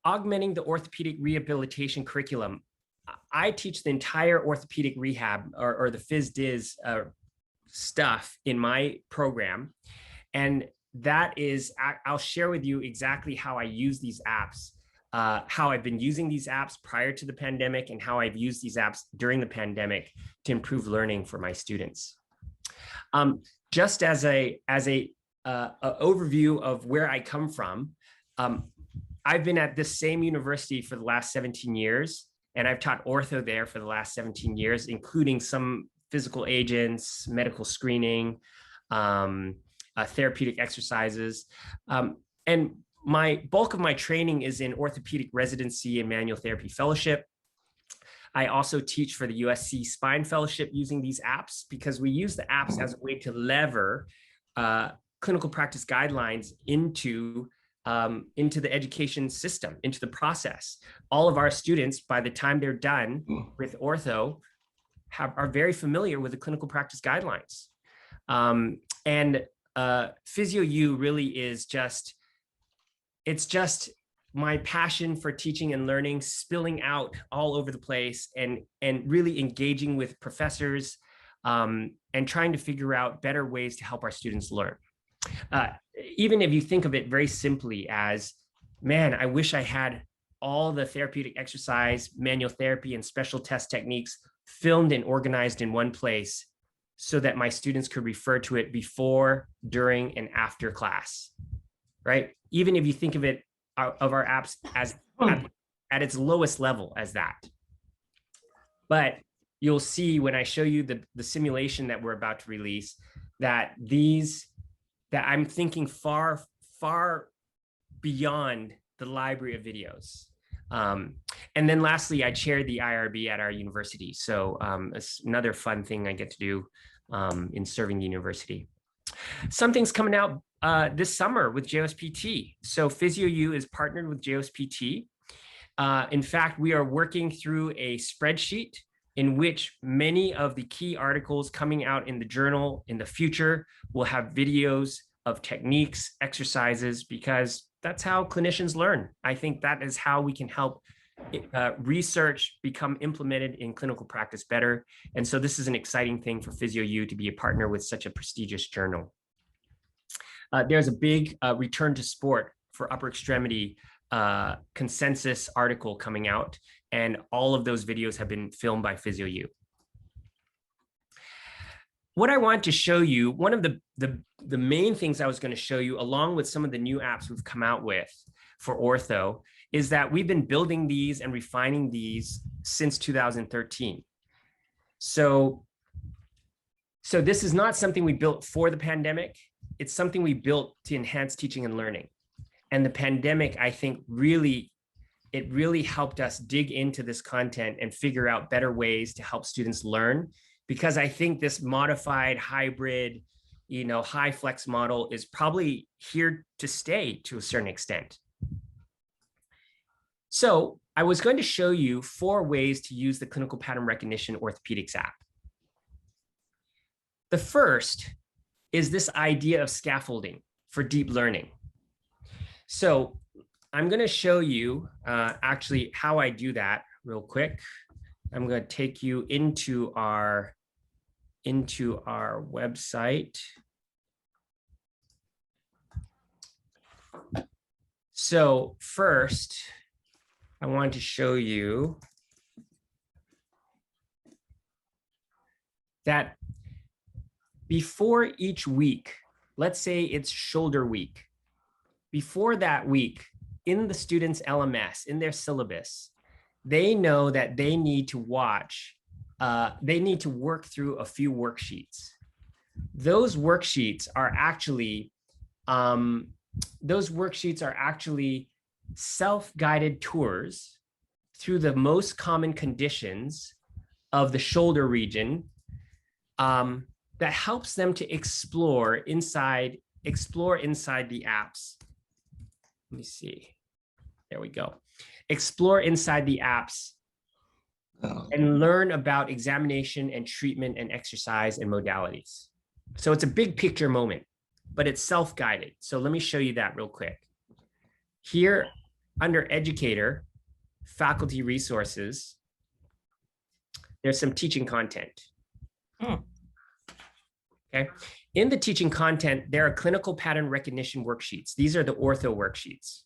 augmenting the orthopedic rehabilitation curriculum. I teach the entire orthopedic rehab or the phys-diz stuff in my program. And that is, I'll share with you exactly how I use these apps, how I've been using these apps prior to the pandemic and how I've used these apps during the pandemic to improve learning for my students. Just as a overview of where I come from, I've been at this same university for the last 17 years, and I've taught ortho there for the last 17 years, including some physical agents, medical screening, therapeutic exercises. And my bulk of my training is in orthopedic residency and manual therapy fellowship. I also teach for the USC Spine Fellowship using these apps because we use the apps as a way to lever clinical practice guidelines into the education system, into the process. All of our students, by the time they're done with ortho, are very familiar with the clinical practice guidelines. And PhysioU really is it's just my passion for teaching and learning spilling out all over the place and really engaging with professors and trying to figure out better ways to help our students learn. Even if you think of it very simply as, man, I wish I had all the therapeutic exercise, manual therapy, and special test techniques filmed and organized in one place so that my students could refer to it before, during, and after class, right? Even if you think of it, of our apps as at its lowest level as that. But you'll see when I show you the simulation that we're about to release that I'm thinking far, far beyond the library of videos. And then lastly, I chair the IRB at our university. So it's another fun thing I get to do in serving the university. Something's coming out this summer with JOSPT. So PhysioU is partnered with JOSPT. In fact, we are working through a spreadsheet in which many of the key articles coming out in the journal in the future will have videos of techniques, exercises, because that's how clinicians learn. I think that is how we can help research become implemented in clinical practice better. And so this is an exciting thing for PhysioU to be a partner with such a prestigious journal. There's a big return to sport for upper extremity consensus article coming out, and all of those videos have been filmed by PhysioU. What I want to show you, one of the main things I was going to show you, along with some of the new apps we've come out with for ortho, is that we've been building these and refining these since 2013. So this is not something we built for the pandemic. It's something we built to enhance teaching and learning. And the pandemic, I think, really helped us dig into this content and figure out better ways to help students learn. Because I think this modified hybrid, high flex model is probably here to stay to a certain extent. So I was going to show you 4 ways to use the clinical pattern recognition orthopedics app. The first is this idea of scaffolding for deep learning. So I'm going to show you actually how I do that real quick. I'm going to take you into our website. So first, I want to show you that before each week, let's say it's shoulder week, before that week, in the student's LMS, in their syllabus, they know that they need to watch, they need to work through a few worksheets. Those worksheets are actually self-guided tours through the most common conditions of the shoulder region that helps them to explore inside the apps. Let me see. There we go. Explore inside the apps and learn about examination and treatment and exercise and modalities. So it's a big picture moment, but it's self-guided. So let me show you that real quick. Here, under educator, faculty resources, there's some teaching content. Okay. In the teaching content, there are clinical pattern recognition worksheets. These are the ortho worksheets.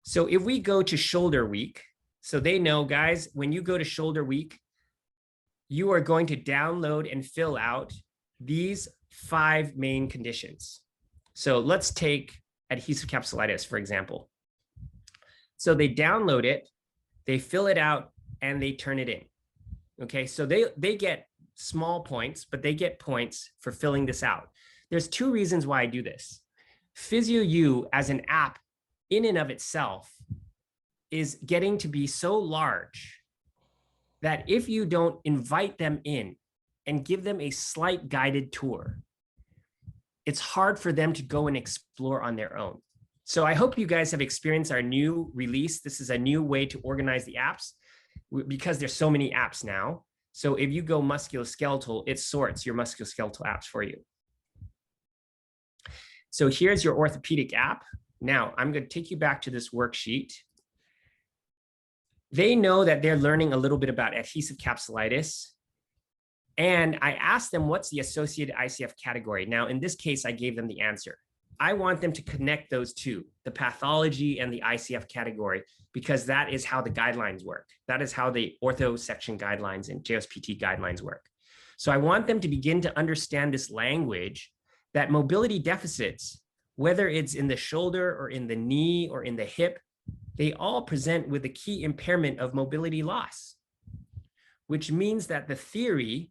So if we go to shoulder week, so they know, guys, when you go to shoulder week, you are going to download and fill out these 5 main conditions. So let's take adhesive capsulitis, for example. So they download it, they fill it out, and they turn it in. Okay, so they get small points, but they get points for filling this out. There's 2 reasons why I do this. PhysioU as an app in and of itself is getting to be so large that if you don't invite them in and give them a slight guided tour, it's hard for them to go and explore on their own. So I hope you guys have experienced our new release. This is a new way to organize the apps because there's so many apps now. So if you go musculoskeletal, it sorts your musculoskeletal apps for you. So here's your orthopedic app. Now I'm going to take you back to this worksheet. They know that they're learning a little bit about adhesive capsulitis. And I asked them, what's the associated ICF category? Now, in this case, I gave them the answer. I want them to connect those 2, the pathology and the ICF category, because that is how the guidelines work. That is how the ortho section guidelines and JOSPT guidelines work. So I want them to begin to understand this language that mobility deficits, whether it's in the shoulder or in the knee or in the hip, they all present with a key impairment of mobility loss, which means that the theory,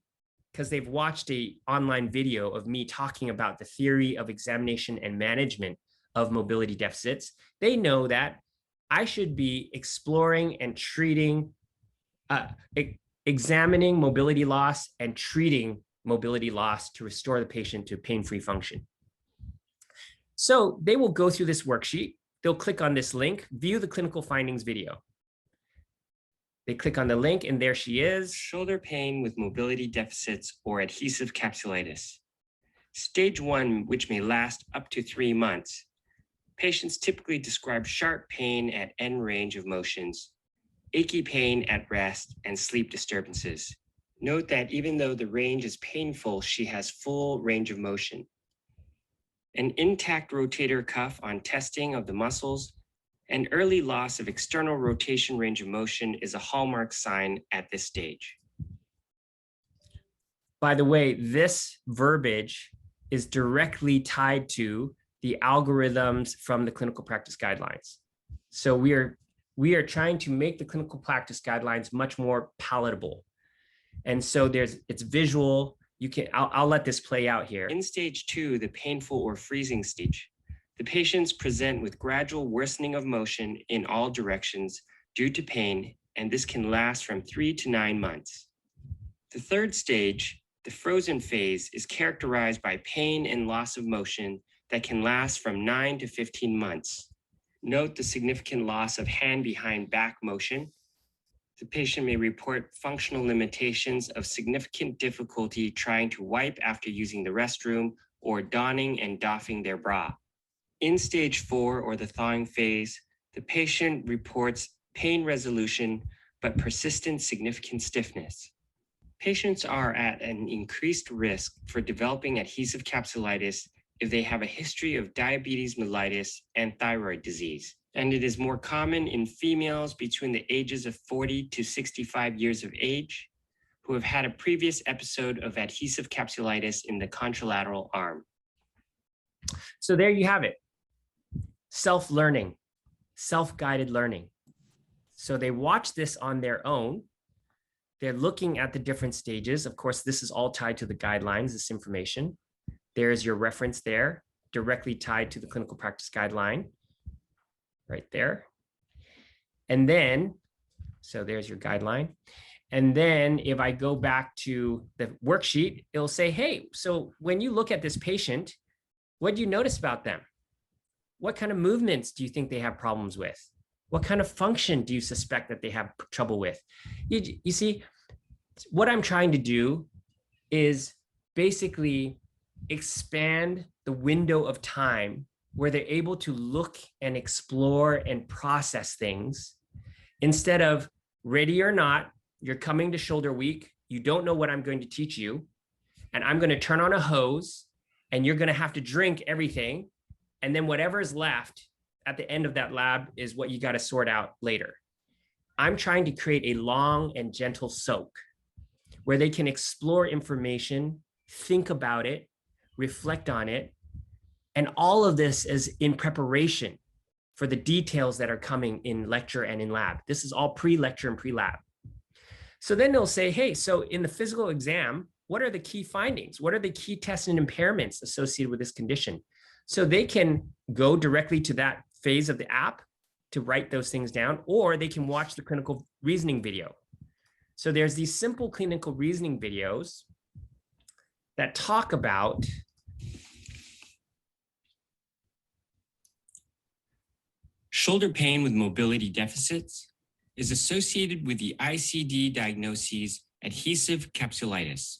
because they've watched an online video of me talking about the theory of examination and management of mobility deficits, they know that I should be exploring and treating, examining mobility loss and treating mobility loss to restore the patient to pain-free function. So they will go through this worksheet. They'll click on this link, view the clinical findings video. They click on the link and there she is. Shoulder pain with mobility deficits or adhesive capsulitis. Stage 1, which may last up to 3 months. Patients typically describe sharp pain at end range of motions, achy pain at rest, and sleep disturbances. Note that even though the range is painful, she has full range of motion. An intact rotator cuff on testing of the muscles and early loss of external rotation range of motion is a hallmark sign at this stage. By the way, this verbiage is directly tied to the algorithms from the clinical practice guidelines. So we are trying to make the clinical practice guidelines much more palatable. And so it's visual. I'll let this play out here. In stage 2, the painful or freezing stage, the patients present with gradual worsening of motion in all directions due to pain, and this can last from 3 to 9 months. The 3rd stage, the frozen phase, is characterized by pain and loss of motion that can last from 9 to 15 months. Note the significant loss of hand behind back motion. The patient may report functional limitations of significant difficulty trying to wipe after using the restroom or donning and doffing their bra. In stage 4, or the thawing phase, the patient reports pain resolution, but persistent significant stiffness. Patients are at an increased risk for developing adhesive capsulitis if they have a history of diabetes mellitus and thyroid disease. And it is more common in females between the ages of 40 to 65 years of age who have had a previous episode of adhesive capsulitis in the contralateral arm. So there you have it. Self-learning, self-guided learning. So they watch this on their own. They're looking at the different stages. Of course, this is all tied to the guidelines, this information. There's your reference there, directly tied to the clinical practice guideline, right there. And then, so there's your guideline. And then if I go back to the worksheet, it'll say, hey, so when you look at this patient, what do you notice about them? What kind of movements do you think they have problems with? What kind of function do you suspect that they have trouble with? You see, what I'm trying to do is basically expand the window of time where they're able to look and explore and process things instead of ready or not, you're coming to shoulder week, you don't know what I'm going to teach you, and I'm going to turn on a hose and you're going to have to drink everything. And then whatever is left at the end of that lab is what you got to sort out later. I'm trying to create a long and gentle soak where they can explore information, think about it, reflect on it. And all of this is in preparation for the details that are coming in lecture and in lab. This is all pre-lecture and pre-lab. So then they'll say, hey, so in the physical exam, what are the key findings? What are the key tests and impairments associated with this condition? So they can go directly to that phase of the app to write those things down, or they can watch the clinical reasoning video. So there's these simple clinical reasoning videos that talk about shoulder pain with mobility deficits is associated with the ICD diagnoses adhesive capsulitis.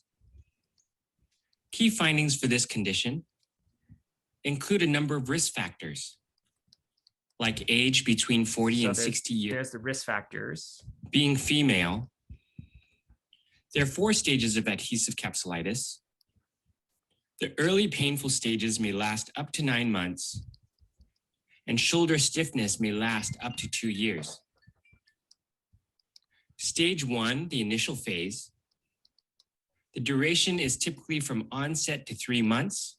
Key findings for this condition include a number of risk factors, like age between 40 and 60 years. There's the risk factors. Being female. There are 4 stages of adhesive capsulitis. The early painful stages may last up to 9 months, and shoulder stiffness may last up to 2 years. Stage 1, the initial phase. The duration is typically from onset to 3 months.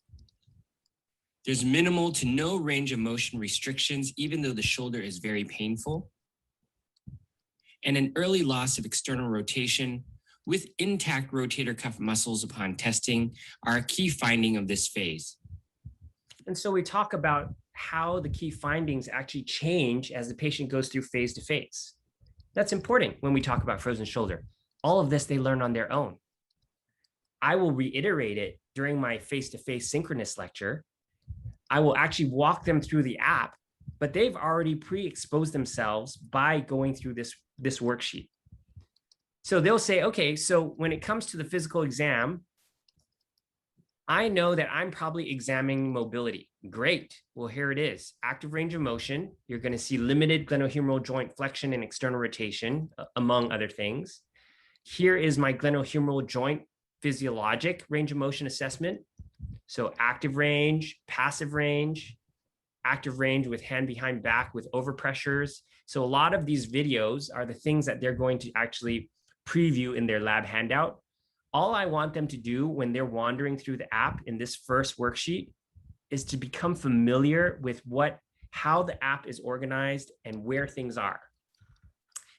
There's minimal to no range of motion restrictions, even though the shoulder is very painful. And an early loss of external rotation with intact rotator cuff muscles upon testing are a key finding of this phase. And so we talk about how the key findings actually change as the patient goes through phase to phase. That's important when we talk about frozen shoulder. All of this they learn on their own. I will reiterate it during my face-to-face synchronous lecture. I will actually walk them through the app, but they've already pre-exposed themselves by going through this worksheet. So they'll say, okay, so when it comes to the physical exam, I know that I'm probably examining mobility. Great. Well, here it is. Active range of motion. You're going to see limited glenohumeral joint flexion and external rotation, among other things. Here is my glenohumeral joint physiologic range of motion assessment. So active range, passive range, active range with hand behind back with overpressures. So a lot of these videos are the things that they're going to actually preview in their lab handout. All I want them to do when they're wandering through the app in this first worksheet is to become familiar with how the app is organized and where things are.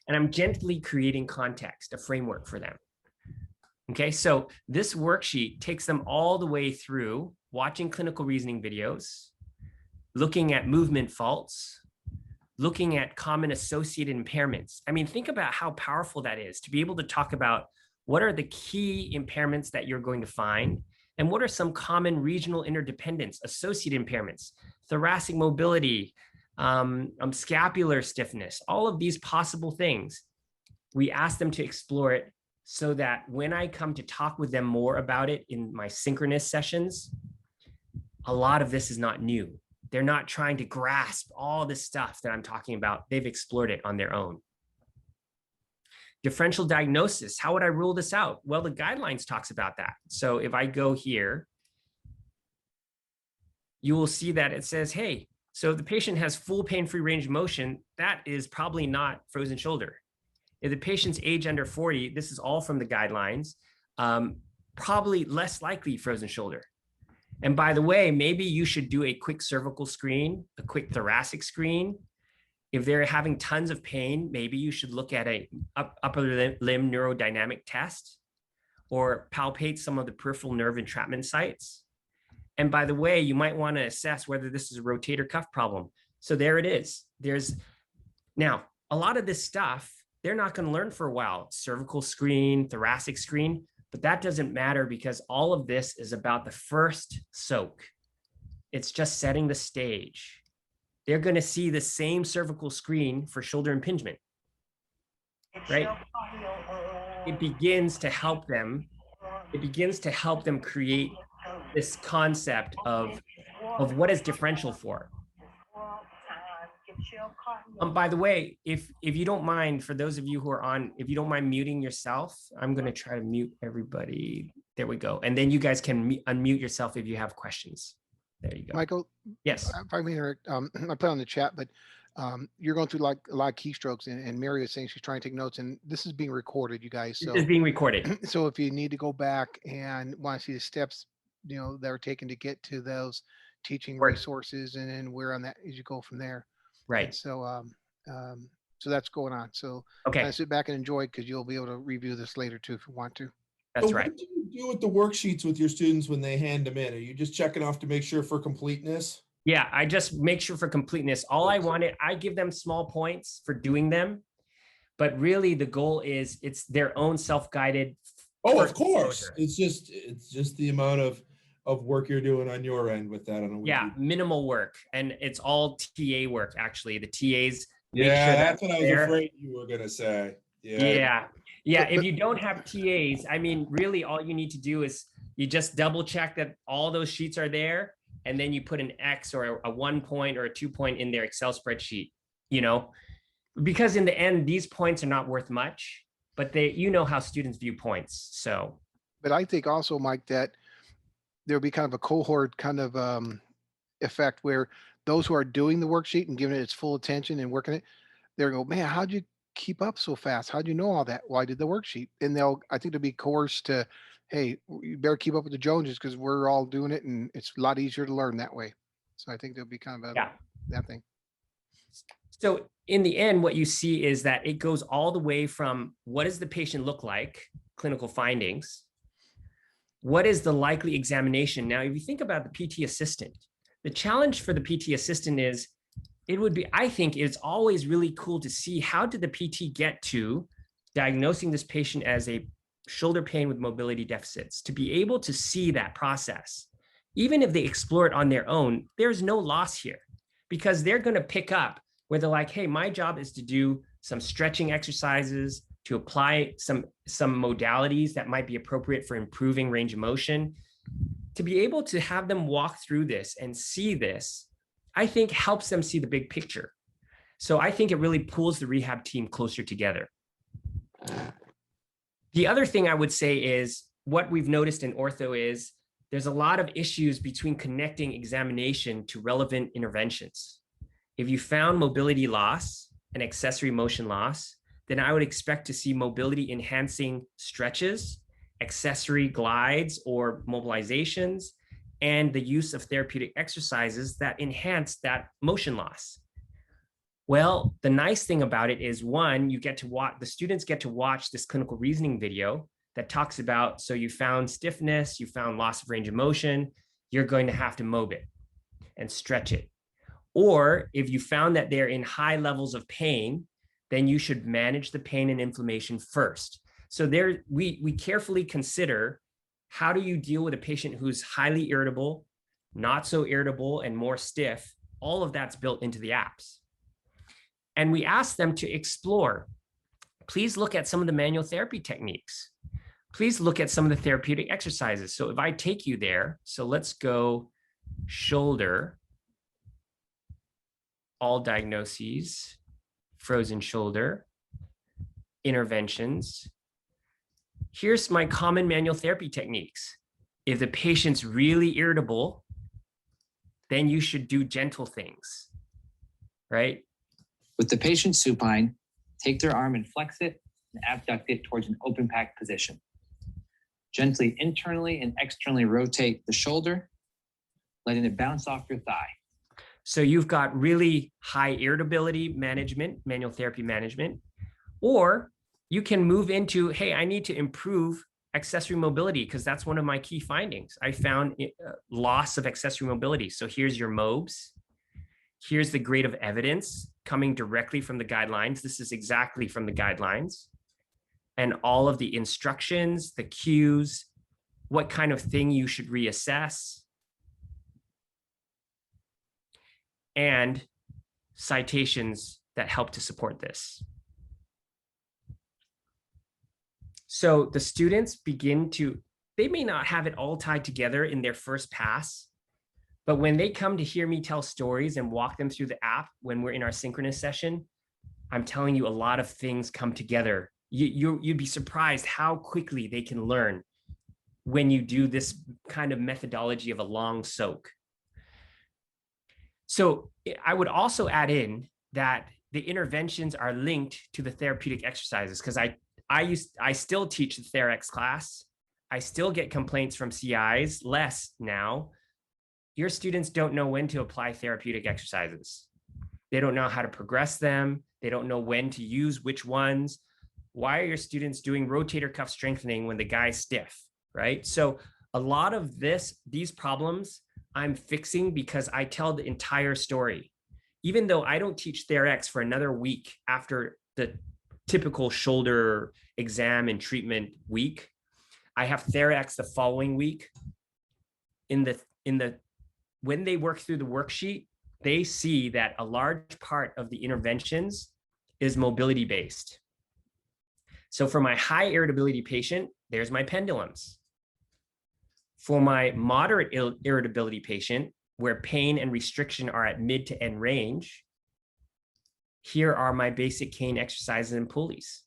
And I'm gently creating context, a framework for them. Okay, so this worksheet takes them all the way through watching clinical reasoning videos, looking at movement faults, looking at common associated impairments. I mean, think about how powerful that is to be able to talk about what are the key impairments that you're going to find, and what are some common regional interdependence associated impairments, thoracic mobility, scapular stiffness, all of these possible things. We ask them to explore it so that when I come to talk with them more about it in my synchronous sessions, a lot of this is not new. They're not trying to grasp all this stuff that I'm talking about. They've explored it on their own. Differential diagnosis, how would I rule this out? Well, the guidelines talks about that. So if I go here, you will see that it says, hey, so the patient has full pain-free range of motion. That is probably not frozen shoulder. If the patient's age under 40, this is all from the guidelines, probably less likely frozen shoulder. And by the way, maybe you should do a quick cervical screen, a quick thoracic screen. If they're having tons of pain, maybe you should look at a upper limb neurodynamic test or palpate some of the peripheral nerve entrapment sites. And by the way, you might want to assess whether this is a rotator cuff problem. So there it is. Now, a lot of this stuff, they're not going to learn for a while. Cervical screen, thoracic screen, but that doesn't matter because all of this is about the first soak. It's just setting the stage. They're going to see the same cervical screen for shoulder impingement, right? It begins to help them. It begins to help them create this concept of of what is differential for. By the way, if you don't mind, for those of you who are on, if you don't mind muting yourself, I'm going to try to mute everybody. There we go. And then you guys can unmute yourself if you have questions. There you go. Michael, yes. If I mean, I put on the chat, but you're going through like a lot of keystrokes, and Mary is saying she's trying to take notes, and this is being recorded, you guys. So this is being recorded. So if you need to go back and want to see the steps, that are taken to get to those teaching resources, and then where on that as you go from there. Right. And so, so that's going on. So okay, kind of sit back and enjoy it, because you'll be able to review this later too if you want to. That's so right. What do you do with the worksheets with your students when they hand them in? Are you just checking off to make sure for completeness? Yeah, I just make sure for completeness. All I wanted, I give them small points for doing them, but really the goal is it's their own self-guided. Oh, of course. It's just the amount of work you're doing on your end with that. Yeah, minimal work, and it's all TA work. Actually, the TAs. Yeah, sure that's what I was afraid you were gonna say. Yeah. If you don't have TAs, I mean, really, all you need to do is you just double check that all those sheets are there, and then you put an X or a 1 point or a 2 point in their Excel spreadsheet. Because in the end, these points are not worth much, but how students view points. So, but I think also, Mike, that there'll be kind of a cohort kind of effect where those who are doing the worksheet and giving it its full attention and working it, they're going, man, how'd you keep up so fast? How'd you know all that? Well, I did the worksheet. And I think they'll be coerced to, hey, you better keep up with the Joneses because we're all doing it, and it's a lot easier to learn that way. So I think there'll be kind of that thing. So in the end, what you see is that it goes all the way from what does the patient look like, clinical findings, what is the likely examination? Now, if you think about the PT assistant, the challenge for the PT assistant is I think it's always really cool to see how did the PT get to diagnosing this patient as a shoulder pain with mobility deficits, to be able to see that process. Even if they explore it on their own, there's no loss here, because they're going to pick up where they're like, hey, my job is to do some stretching exercises, to apply some modalities that might be appropriate for improving range of motion. To be able to have them walk through this and see this, I think helps them see the big picture. So I think it really pulls the rehab team closer together. The other thing I would say is what we've noticed in ortho is there's a lot of issues between connecting examination to relevant interventions. If you found mobility loss and accessory motion loss, then I would expect to see mobility enhancing stretches, accessory glides or mobilizations, and the use of therapeutic exercises that enhance that motion loss. Well, the nice thing about it is, one, the students get to watch this clinical reasoning video that talks about, so you found stiffness, you found loss of range of motion, you're going to have to mob it and stretch it. Or if you found that they're in high levels of pain, then you should manage the pain and inflammation first. So we carefully consider, how do you deal with a patient who's highly irritable, not so irritable, and more stiff? All of that's built into the apps. And we ask them to explore. Please look at some of the manual therapy techniques. Please look at some of the therapeutic exercises. So if I take you there, so let's go shoulder, all diagnoses, frozen shoulder, interventions. Here's my common manual therapy techniques. If the patient's really irritable, then you should do gentle things, right? With the patient supine, take their arm and flex it and abduct it towards an open pack position. Gently internally and externally rotate the shoulder, letting it bounce off your thigh. So you've got really high irritability management, manual therapy management, or you can move into, hey, I need to improve accessory mobility because that's one of my key findings. I found loss of accessory mobility. So here's your MOBs. Here's the grade of evidence coming directly from the guidelines. This is exactly from the guidelines. And all of the instructions, the cues, what kind of thing you should reassess, and citations that help to support this. So the students they may not have it all tied together in their first pass, But when they come to hear me tell stories and walk them through the app when we're in our synchronous session, I'm telling you, a lot of things come together. You'd be surprised how quickly they can learn when you do this kind of methodology of a long soak. So I would also add in that the interventions are linked to the therapeutic exercises, because I still teach the TheraX class. I still get complaints from CIs, less now. Your students don't know when to apply therapeutic exercises. They don't know how to progress them. They don't know when to use which ones. Why are your students doing rotator cuff strengthening when the guy's stiff, right? So a lot of these problems I'm fixing because I tell the entire story. Even though I don't teach TheraX for another week after the typical shoulder exam and treatment week, I have TheraX the following week. When they work through the worksheet, they see that a large part of the interventions is mobility based. So for my high irritability patient, there's my pendulums. For my moderate irritability patient, where pain and restriction are at mid to end range, here are my basic cane exercises and pulleys.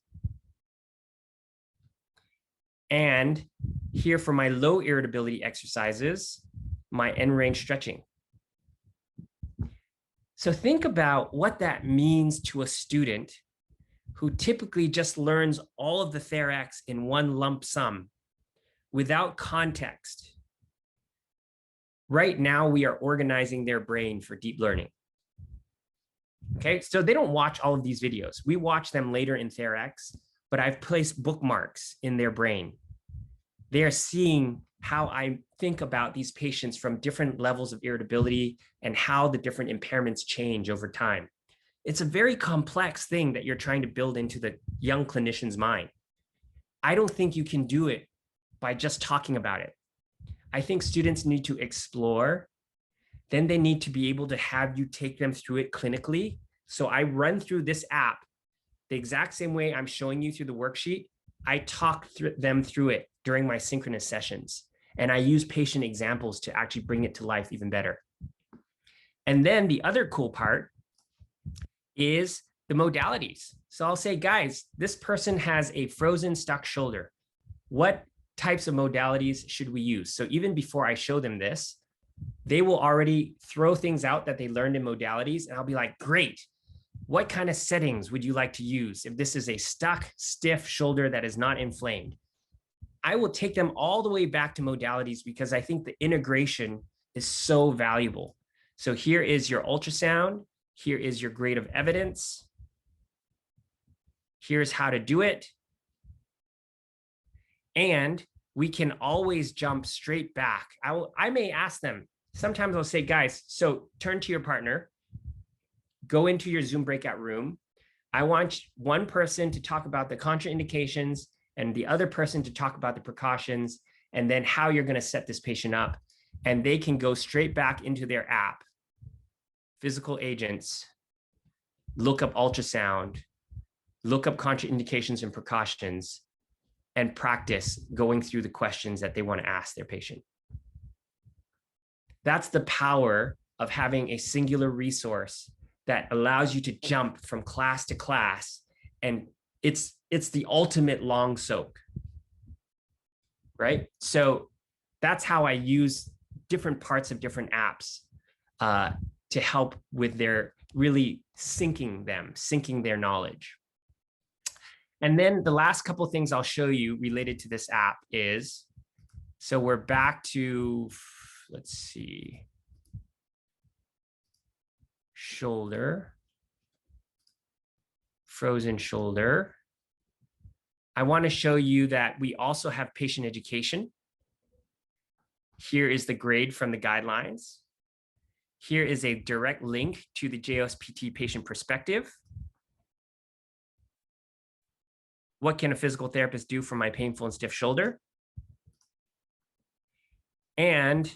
And here for my low irritability exercises, my end range stretching. So think about what that means to a student who typically just learns all of the TheraX in one lump sum without context. Right now, we are organizing their brain for deep learning. Okay, so they don't watch all of these videos. We watch them later in TheraX, but I've placed bookmarks in their brain. They are seeing how I think about these patients from different levels of irritability and how the different impairments change over time. It's a very complex thing that you're trying to build into the young clinician's mind. I don't think you can do it by just talking about it. I think students need to explore. Then they need to be able to have you take them through it clinically. So I run through this app the exact same way I'm showing you through the worksheet. I talk them through it during my synchronous sessions. And I use patient examples to actually bring it to life even better. And then the other cool part is the modalities. So I'll say, guys, this person has a frozen stuck shoulder. What types of modalities should we use? So even before I show them this, they will already throw things out that they learned in modalities. And I'll be like, great. What kind of settings would you like to use if this is a stuck, stiff shoulder that is not inflamed? I will take them all the way back to modalities because I think the integration is so valuable. So here is your ultrasound. Here is your grade of evidence. Here's how to do it. And we can always jump straight back. I may ask them, sometimes I'll say, guys, so turn to your partner, go into your Zoom breakout room. I want one person to talk about the contraindications and the other person to talk about the precautions, and then how you're going to set this patient up. And they can go straight back into their app, physical agents, look up ultrasound, look up contraindications and precautions, and practice going through the questions that they want to ask their patient. That's the power of having a singular resource that allows you to jump from class to class. And it's the ultimate long soak, right? So that's how I use different parts of different apps to help with their really syncing their knowledge. And then the last couple of things I'll show you related to this app is, so we're back to, let's see, shoulder, frozen shoulder. I want to show you that we also have patient education. Here is the grade from the guidelines. Here is a direct link to the JOSPT patient perspective. What can a physical therapist do for my painful and stiff shoulder? And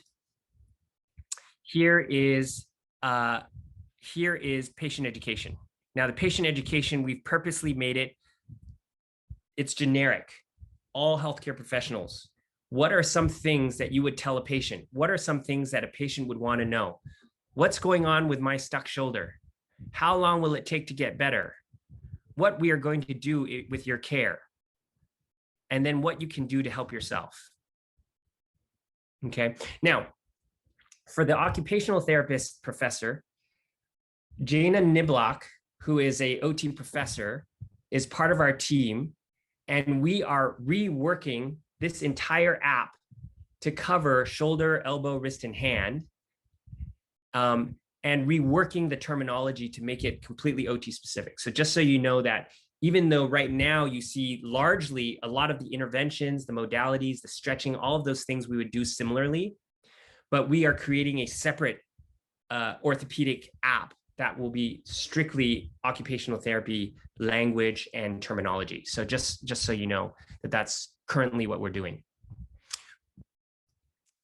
here is patient education. Now, the patient education, we've purposely made it, it's generic. All healthcare professionals what are some things that you would tell a patient? What are some things that a patient would want to know? What's going on with my stuck shoulder? How long will it take to get better? What we are going to do with your care, and then what you can do to help yourself. Okay. Now, for the occupational therapist professor, Jana Niblock, who is a OT professor, is part of our team, and we are reworking this entire app to cover shoulder, elbow, wrist, and hand, and reworking the terminology to make it completely OT specific. So just so you know that even though right now you see largely a lot of the interventions, the modalities, the stretching, all of those things we would do similarly, but we are creating a separate orthopedic app that will be strictly occupational therapy language and terminology. So just so you know that that's currently what we're doing.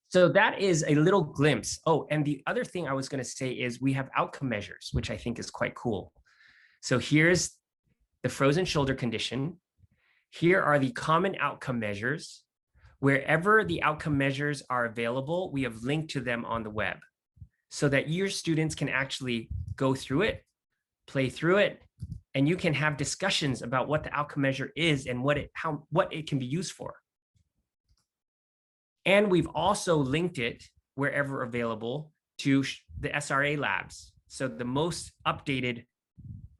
So that is a little glimpse. Oh, and the other thing I was going to say is we have outcome measures, which I think is quite cool. So here's the frozen shoulder condition. Here are the common outcome measures. Wherever the outcome measures are available, we have linked to them on the web so that your students can actually go through it, play through it, and you can have discussions about what the outcome measure is and what it can be used for. And we've also linked it wherever available to the SRA labs. So the most updated,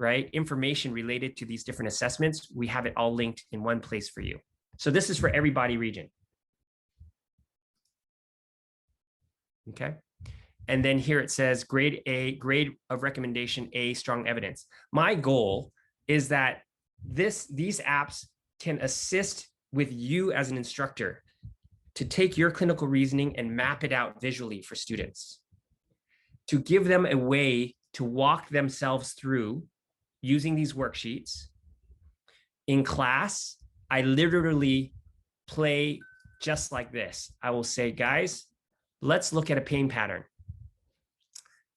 right, information related to these different assessments, we have it all linked in one place for you. So this is for every body region. Okay. And then here it says grade A, grade of recommendation A, strong evidence. My goal is that these apps can assist with you as an instructor to take your clinical reasoning and map it out visually for students, to give them a way to walk themselves through using these worksheets. In class, I literally play just like this. I will say, guys, let's look at a pain pattern.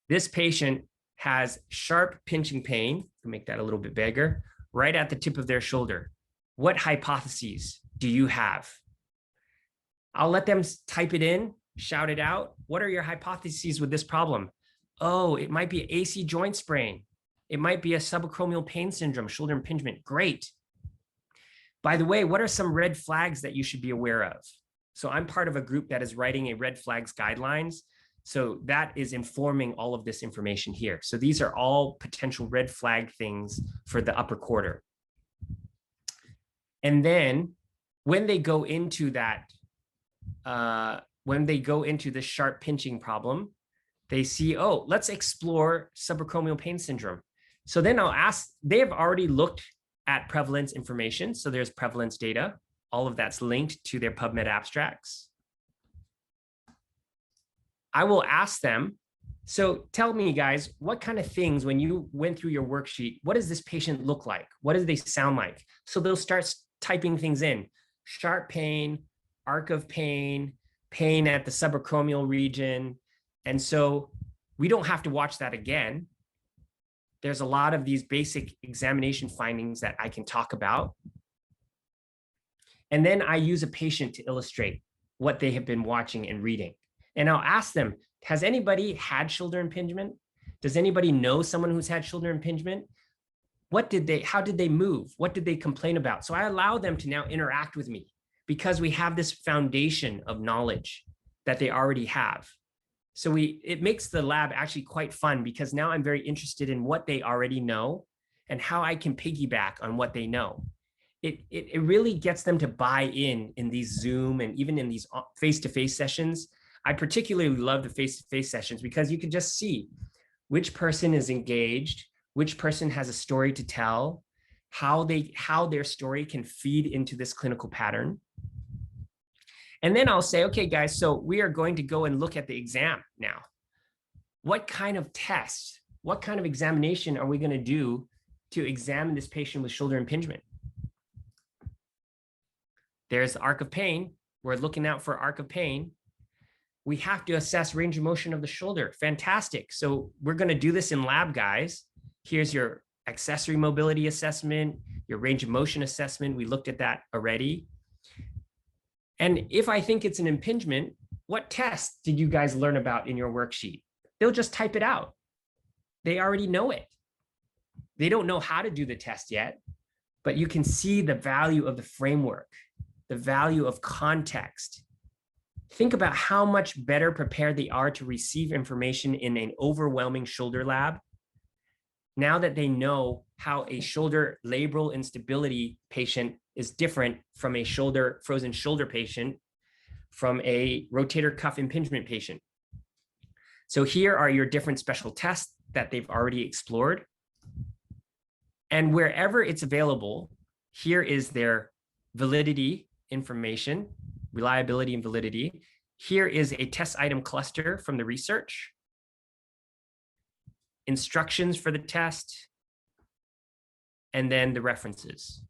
This patient has sharp pinching pain, to make that a little bit bigger, right at the tip of their shoulder. What hypotheses do you have? I'll let them type it in, shout it out. What are your hypotheses with this problem? Oh, it might be an AC joint sprain. It might be a subacromial pain syndrome, shoulder impingement. Great. By the way, what are some red flags that you should be aware of? So I'm part of a group that is writing a red flags guidelines. So that is informing all of this information here. So these are all potential red flag things for the upper quarter. And then when they go into that, when they go into this sharp pinching problem, they see, oh, let's explore subacromial pain syndrome. So then I'll ask, they have already looked at prevalence information. So there's prevalence data. All of that's linked to their PubMed abstracts. I will ask them, so tell me guys, what kind of things, when you went through your worksheet, what does this patient look like? What do they sound like? So they'll start typing things in: sharp pain, arc of pain, pain at the subacromial region. And so we don't have to watch that again. There's a lot of these basic examination findings that I can talk about. And then I use a patient to illustrate what they have been watching and reading. And I'll ask them, has anybody had shoulder impingement? Does anybody know someone who's had shoulder impingement? How did they move? What did they complain about? So I allow them to now interact with me because we have this foundation of knowledge that they already have. So it makes the lab actually quite fun because now I'm very interested in what they already know and how I can piggyback on what they know. It really gets them to buy in these Zoom and even in these face-to-face sessions. I particularly love the face-to-face sessions because you can just see which person is engaged, which person has a story to tell, how their story can feed into this clinical pattern. And then I'll say, okay, guys, so we are going to go and look at the exam now. What kind of test, what kind of examination are we going to do to examine this patient with shoulder impingement? There's the arc of pain. We're looking out for arc of pain. We have to assess range of motion of the shoulder. Fantastic. So we're going to do this in lab, guys. Here's your accessory mobility assessment, your range of motion assessment. We looked at that already. And if I think it's an impingement, what test did you guys learn about in your worksheet? They'll just type it out. They already know it. They don't know how to do the test yet, but you can see the value of the framework, the value of context. Think about how much better prepared they are to receive information in an overwhelming shoulder lab. Now that they know how a shoulder labral instability patient is different from a frozen shoulder patient, from a rotator cuff impingement patient. So here are your different special tests that they've already explored. And wherever it's available, here is their validity information, reliability and validity. Here is a test item cluster from the research, instructions for the test, and then the references.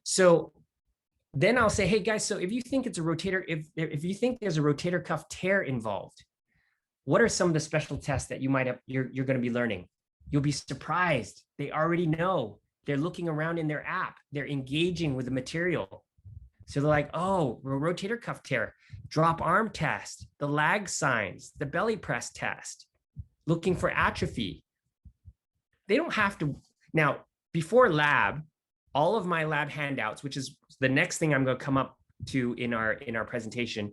So then I'll say, hey guys, so if you think it's a rotator, if you think there's a rotator cuff tear involved, what are some of the special tests that you might have, you're going to be learning? You'll be surprised. They already know. They're looking around in their app. They're engaging with the material. So they're like, oh, rotator cuff tear, drop arm test, the lag signs, the belly press test, looking for atrophy. They don't have to. Now, before lab, all of my lab handouts, which is the next thing I'm going to come up to in our presentation,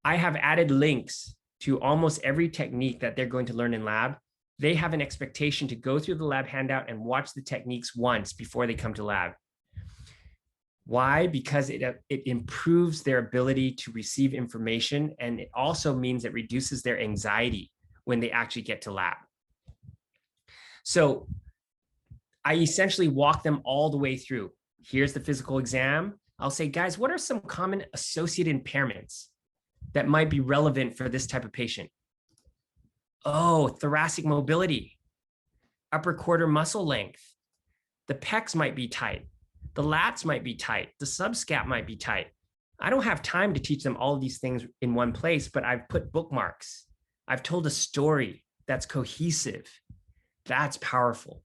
I have added links to almost every technique that they're going to learn in lab. They have an expectation to go through the lab handout and watch the techniques once before they come to lab. Why? Because it improves their ability to receive information, and it also means it reduces their anxiety when they actually get to lab. So I essentially walk them all the way through. Here's the physical exam. I'll say, guys, what are some common associated impairments that might be relevant for this type of patient? Oh, thoracic mobility, upper quarter muscle length. The pecs might be tight. The lats might be tight. The subscap might be tight. I don't have time to teach them all of these things in one place, but I've put bookmarks. I've told a story that's cohesive. That's powerful.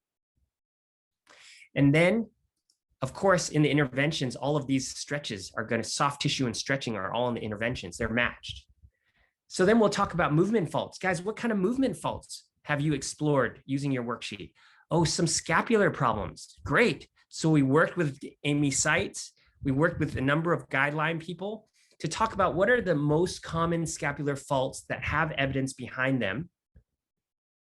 And then, of course, in the interventions, all of these stretches are going to, soft tissue and stretching are all in the interventions. They're matched. So then we'll talk about movement faults. Guys, what kind of movement faults have you explored using your worksheet? Oh, some scapular problems. Great. So we worked with Amy Seitz. We worked with a number of guideline people to talk about what are the most common scapular faults that have evidence behind them.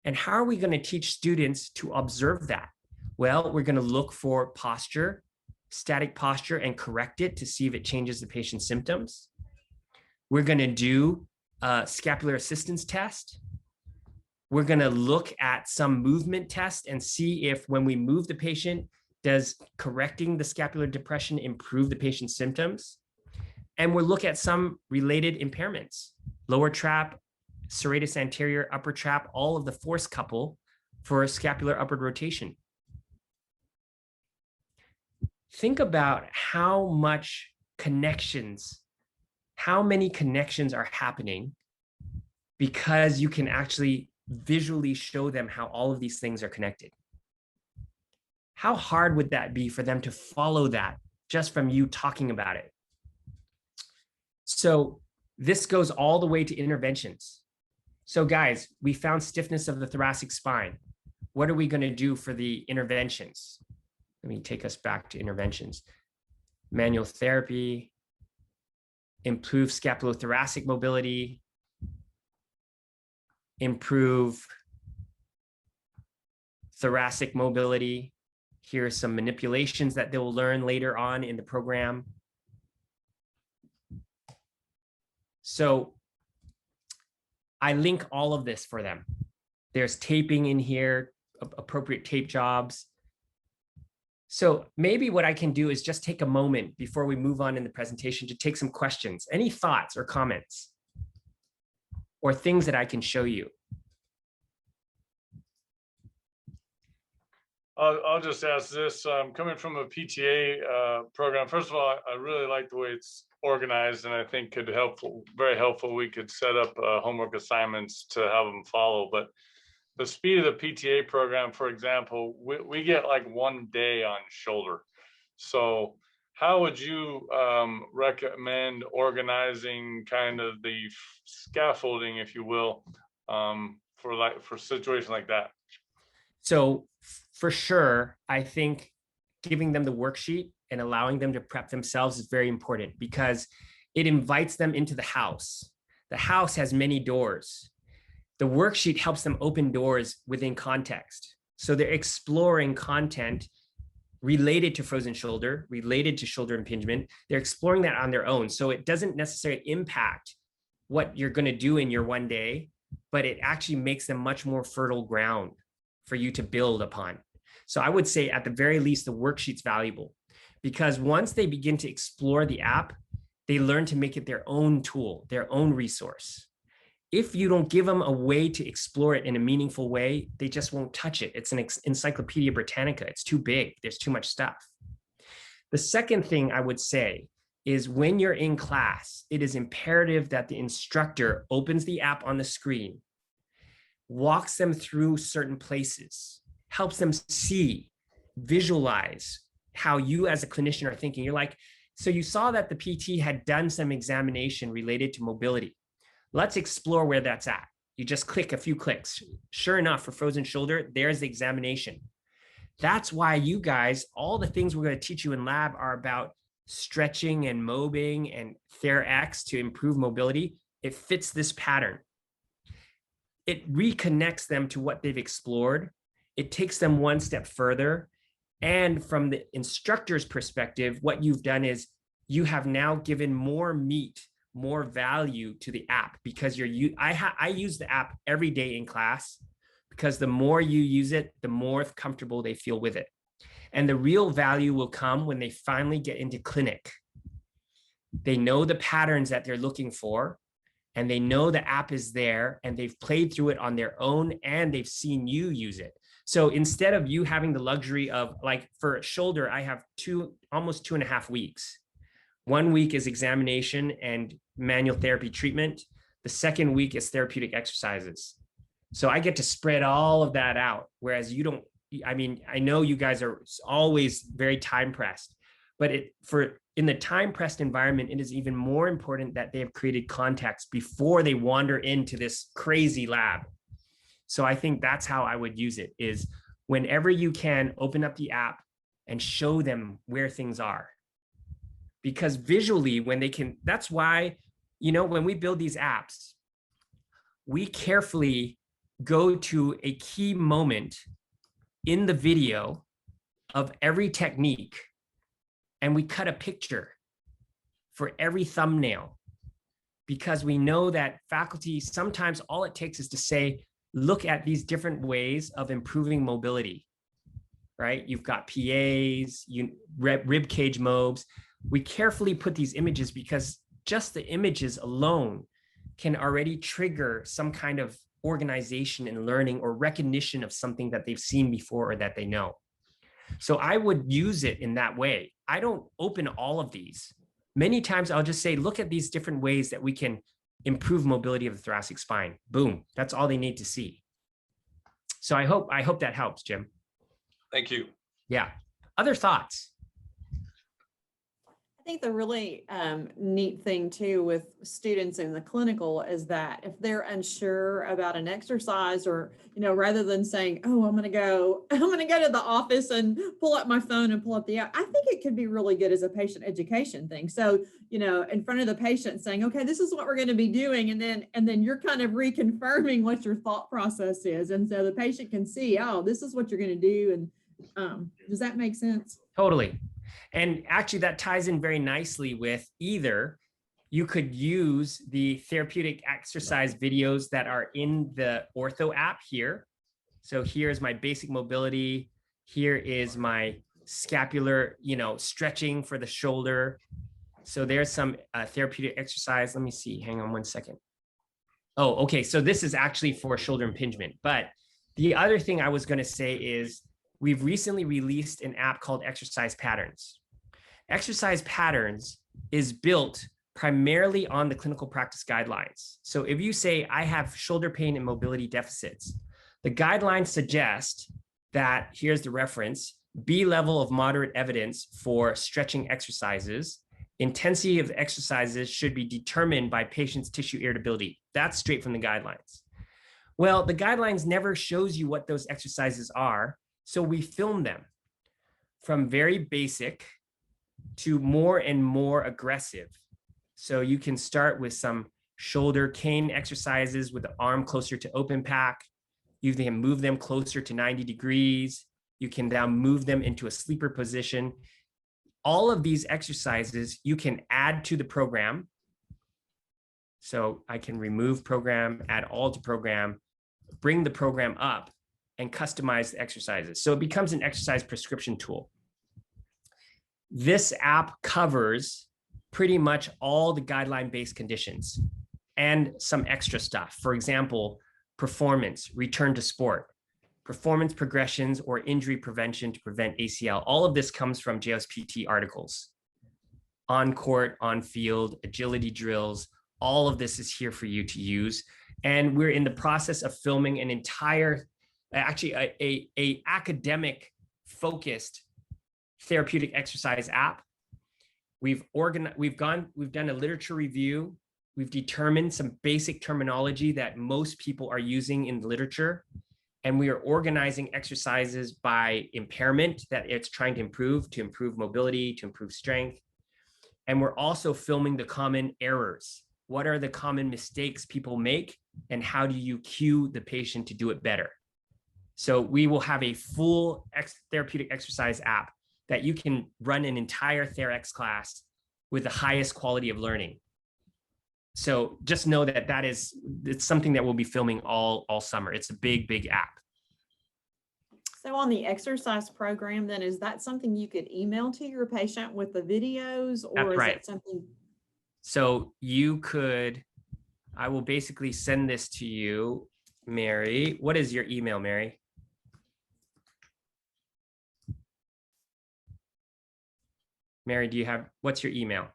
And how are we going to teach students to observe that? Well, we're going to look for posture, static posture, and correct it to see if it changes the patient's symptoms. We're going to do a scapular assistance test. We're going to look at some movement test and see if when we move the patient, does correcting the scapular depression improve the patient's symptoms? And we'll look at some related impairments, lower trap, serratus anterior, upper trap, all of the force couple for scapular upward rotation. Think about how much connections, how many connections are happening because you can actually visually show them how all of these things are connected. How hard would that be for them to follow that just from you talking about it? So this goes all the way to interventions. So guys, we found stiffness of the thoracic spine. What are we going to do for the interventions? Let me take us back to interventions. Manual therapy, improve scapulothoracic mobility, improve thoracic mobility. Here are some manipulations that they will learn later on in the program. So I link all of this for them. There's taping in here, appropriate tape jobs. So maybe what I can do is just take a moment before we move on in the presentation to take some questions. Any thoughts or comments or things that I can show you? I'll just ask this, coming from a PTA program. First of all, I really like the way it's organized, and I think could very helpful. We could set up homework assignments to have them follow. But the speed of the PTA program, for example, we get like 1 day on shoulder. So how would you recommend organizing kind of the scaffolding, if you will, for situations like that? So for sure, I think giving them the worksheet and allowing them to prep themselves is very important because it invites them into the house. The house has many doors. The worksheet helps them open doors within context. So they're exploring content related to frozen shoulder, related to shoulder impingement. They're exploring that on their own. So it doesn't necessarily impact what you're going to do in your one day, but it actually makes them much more fertile ground for you to build upon. So I would say at the very least, the worksheet's valuable because once they begin to explore the app, they learn to make it their own tool, their own resource. If you don't give them a way to explore it in a meaningful way, they just won't touch it. It's an Encyclopedia Britannica. It's too big. There's too much stuff. The second thing I would say is when you're in class, it is imperative that the instructor opens the app on the screen, walks them through certain places, helps them see, visualize how you as a clinician are thinking. You're like, so you saw that the PT had done some examination related to mobility. Let's explore where that's at. You just click a few clicks. Sure enough, for frozen shoulder, there's the examination. That's why you guys, all the things we're going to teach you in lab are about stretching and mobbing and TheraX to improve mobility. It fits this pattern. It reconnects them to what they've explored. It takes them one step further. And from the instructor's perspective, what you've done is you have now given more meat, more value to the app because I use the app every day in class because the more you use it, the more comfortable they feel with it. And the real value will come when they finally get into clinic. They know the patterns that they're looking for, and they know the app is there, and they've played through it on their own, and they've seen you use it. So instead of you having the luxury of, like for shoulder, I have almost 2.5 weeks. 1 week is examination and manual therapy treatment. The second week is therapeutic exercises. So I get to spread all of that out, whereas you don't. I mean, I know you guys are always very time pressed, but in the time pressed environment, it is even more important that they have created context before they wander into this crazy lab. So I think that's how I would use it, is whenever you can, open up the app and show them where things are. Because visually, when they can, that's why, when we build these apps, we carefully go to a key moment in the video of every technique, and we cut a picture for every thumbnail, because we know that faculty, sometimes all it takes is to say, look at these different ways of improving mobility, right? You've got PAs, rib cage mobs. We carefully put these images because just the images alone can already trigger some kind of organization and learning or recognition of something that they've seen before or that they know. So I would use it in that way. I don't open all of these. Many times I'll just say, look at these different ways that we can improve mobility of the thoracic spine. Boom. That's all they need to see. So I hope that helps, Jim. Thank you. Yeah. Other thoughts? I think the really neat thing too with students in the clinical is that if they're unsure about an exercise, or rather than saying, "Oh, I'm going to go to the office and pull up my phone and pull up the app," I think it could be really good as a patient education thing. So in front of the patient, saying, "Okay, this is what we're going to be doing," and then you're kind of reconfirming what your thought process is, and so the patient can see, "Oh, this is what you're going to do." And does that make sense? Totally. And actually that ties in very nicely with either you could use the therapeutic exercise videos that are in the Ortho app here. So here's my basic mobility. Here is my scapular, stretching for the shoulder. So there's some therapeutic exercise. Let me see. Hang on one second. Oh, okay. So this is actually for shoulder impingement. But the other thing I was going to say is we've recently released an app called Exercise Patterns. Exercise Patterns is built primarily on the clinical practice guidelines. So if you say, I have shoulder pain and mobility deficits, the guidelines suggest that, here's the reference, B level of moderate evidence for stretching exercises. Intensity of exercises should be determined by patient's tissue irritability. That's straight from the guidelines. Well, the guidelines never shows you what those exercises are, so we film them from very basic to more and more aggressive. So you can start with some shoulder cane exercises with the arm closer to open pack. You can move them closer to 90 degrees. You can now move them into a sleeper position. All of these exercises you can add to the program. So I can remove program, add all to program, bring the program up, and customize the exercises. So it becomes an exercise prescription tool. This app covers pretty much all the guideline-based conditions and some extra stuff. For example, performance, return to sport, performance progressions or injury prevention to prevent ACL. All of this comes from JOSPT articles. On court, on field, agility drills, all of this is here for you to use. And we're in the process of filming an entire, actually a academic focused therapeutic exercise app. We've done a literature review. We've determined some basic terminology that most people are using in the literature. And we are organizing exercises by impairment that it's trying to improve mobility, to improve strength. And we're also filming the common errors. What are the common mistakes people make? And how do you cue the patient to do it better? So we will have a full therapeutic exercise app that you can run an entire TheraX class with the highest quality of learning. So just know that it's something that we'll be filming all summer. It's a big, big app. So on the exercise program, then, is that something you could email to your patient with the videos, or That's is right. it something? So you could, I will basically send this to you, Mary. What is your email, Mary? Mary, what's your email?